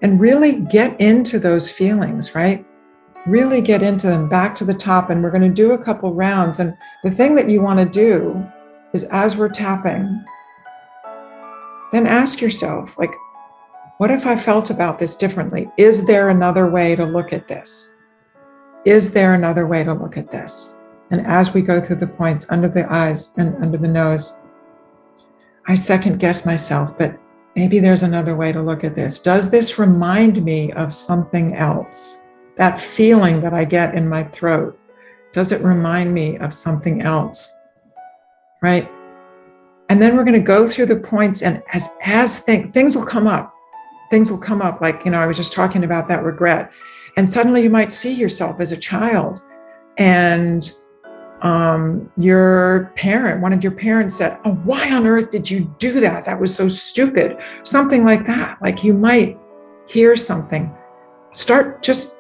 And really get into those feelings, right? Really get into them, back to the top. And we're going to do a couple rounds. And the thing that you want to do is, as we're tapping, then ask yourself, like, what if I felt about this differently? Is there another way to look at this? Is there another way to look at this? And as we go through the points under the eyes and under the nose, I second guess myself, but maybe there's another way to look at this. Does this remind me of something else? That feeling that I get in my throat, does it remind me of something else? Right? And then we're going to go through the points, and as things will come up. Things will come up, like, I was just talking about that regret. And suddenly you might see yourself as a child, and your parent, one of your parents said, oh, why on earth did you do that? That was so stupid. Something like that. Like, you might hear something. Start, just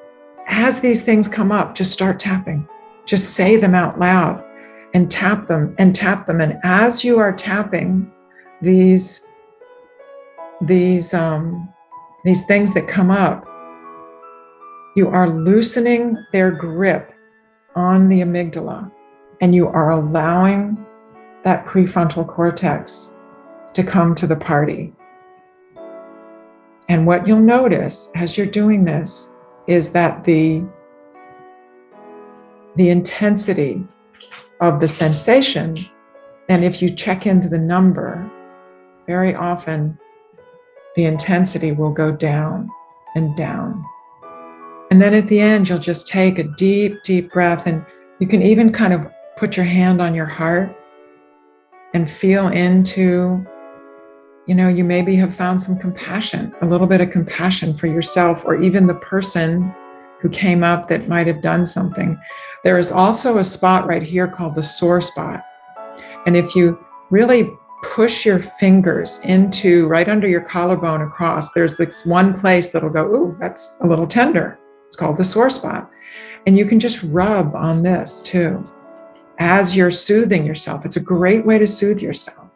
as these things come up, just start tapping. Just say them out loud and tap them and tap them. And as you are tapping these things that come up, you are loosening their grip on the amygdala. And you are allowing that prefrontal cortex to come to the party. And what you'll notice as you're doing this is that the intensity of the sensation, and if you check into the number, very often the intensity will go down and down. And then at the end, you'll just take a deep, deep breath, and you can even kind of put your hand on your heart and feel into, you maybe have found some compassion, a little bit of compassion for yourself, or even the person who came up that might have done something. There is also a spot right here called the sore spot. And if you really push your fingers into right under your collarbone across, there's this one place that'll go, ooh, that's a little tender. It's called the sore spot. And you can just rub on this too, as you're soothing yourself. It's a great way to soothe yourself.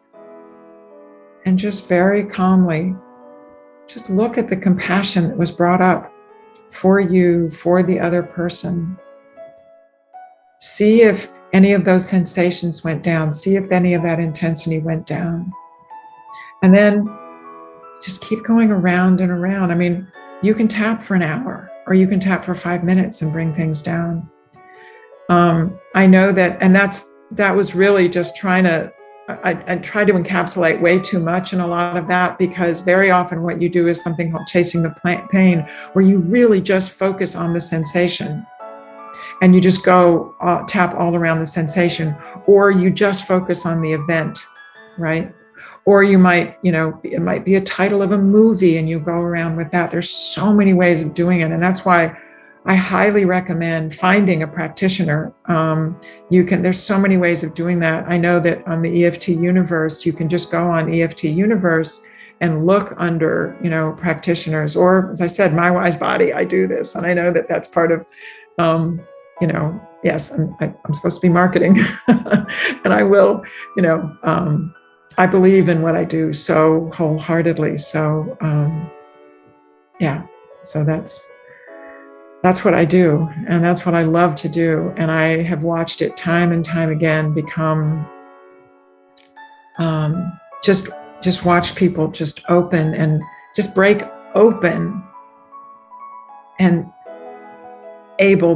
And just very calmly, just look at the compassion that was brought up for you, for the other person. See if any of those sensations went down. See if any of that intensity went down. And then just keep going around and around. I mean, you can tap for an hour, or you can tap for 5 minutes and bring things down. I know that, and that was really just trying to, I try to encapsulate way too much in a lot of that, because very often what you do is something called chasing the pain, where you really just focus on the sensation and you just go tap all around the sensation, or you just focus on the event, right? Or you might, it might be a title of a movie and you go around with that. There's so many ways of doing it. And that's why I highly recommend finding a practitioner. There's so many ways of doing that. I know that on the EFT Universe, you can just go on EFT Universe and look under, practitioners. Or, as I said, My Wise Body, I do this. And I know that that's part of, yes, I'm supposed to be marketing and I will, I believe in what I do so wholeheartedly. So yeah, so that's what I do, and that's what I love to do. And I have watched it time and time again become just watch people just open and just break open and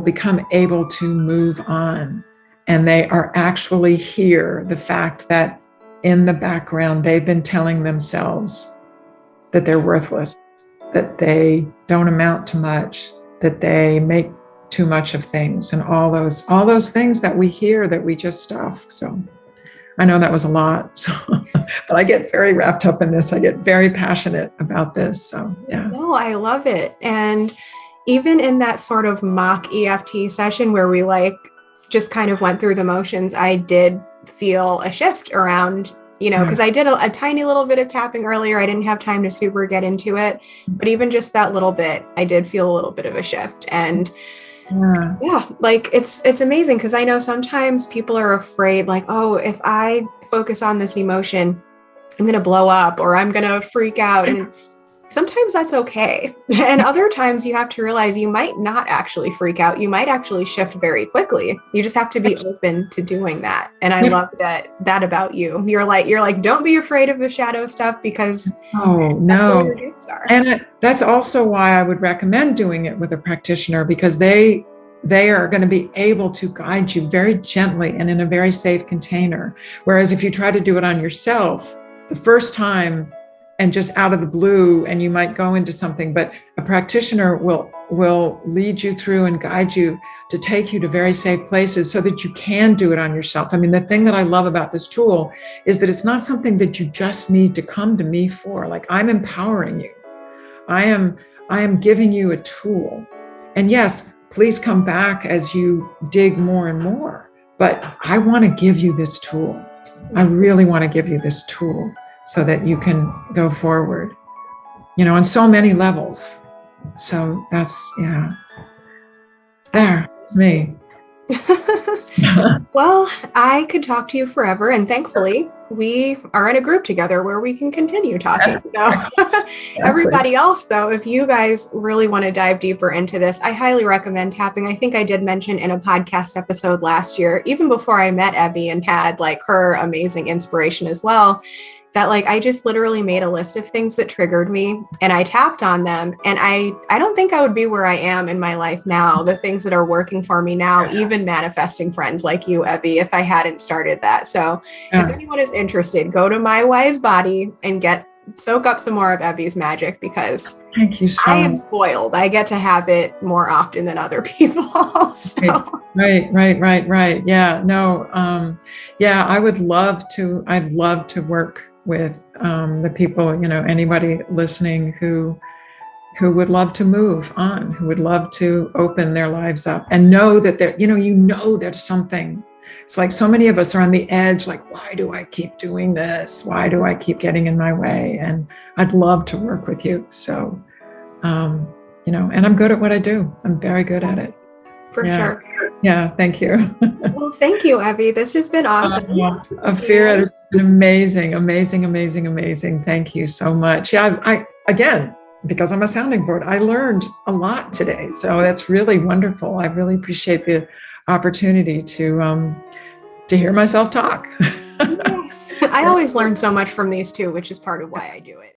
become able to move on. And they are actually here. The fact that in the background, they've been telling themselves that they're worthless, that they don't amount to much, that they make too much of things, and all those things that we hear that we just stuff. So I know that was a lot, so, but I get very wrapped up in this. I get very passionate about this. So yeah. No, I love it. And even in that sort of mock EFT session where we just kind of went through the motions, I did feel a shift around, because I did a tiny little bit of tapping earlier. I didn't have time to super get into it, but even just that little bit, I did feel a little bit of a shift. And yeah, it's amazing, because I know sometimes people are afraid, oh, if I focus on this emotion, I'm going to blow up or I'm going to freak out. And sometimes that's okay. And other times you have to realize you might not actually freak out. You might actually shift very quickly. You just have to be open to doing that. And I love that about you. You're like, don't be afraid of the shadow stuff, because that's where your gifts are. And that's also why I would recommend doing it with a practitioner, because they are going to be able to guide you very gently and in a very safe container. Whereas if you try to do it on yourself the first time, and just out of the blue, and you might go into something, but a practitioner will lead you through and guide you to take you to very safe places so that you can do it on yourself. I mean, the thing that I love about this tool is that it's not something that you just need to come to me for. Like, I'm empowering you. I am giving you a tool. And yes, please come back as you dig more and more, but I want to give you this tool. I really want to give you this tool, so that you can go forward, on so many levels. So that's, there, me. Well, I could talk to you forever, and thankfully we are in a group together where we can continue talking. Everybody else, though, if you guys really want to dive deeper into this, I highly recommend tapping. I think I did mention in a podcast episode last year, even before I met Evie and had her amazing inspiration as well, that I just literally made a list of things that triggered me, and I tapped on them. And I don't think I would be where I am in my life now, the things that are working for me now, even manifesting friends like you, Evie, if I hadn't started that. So if anyone is interested, go to My Wise Body and soak up some more of Evie's magic, because thank you so I am spoiled. I get to have it more often than other people. So. Right. Yeah, no. I'd love to work with the people, anybody listening who would love to move on, who would love to open their lives up and know that there's something. It's like so many of us are on the edge, why do I keep doing this? Why do I keep getting in my way? And I'd love to work with you. So, and I'm good at what I do. I'm very good at it. For sure. Yeah, thank you. Well, thank you, Evie. This has been awesome. Afira, this has been amazing. Thank you so much. Yeah, I again, because I'm a sounding board, I learned a lot today. So that's really wonderful. I really appreciate the opportunity to hear myself talk. Yes. I always learn so much from these two, which is part of why I do it.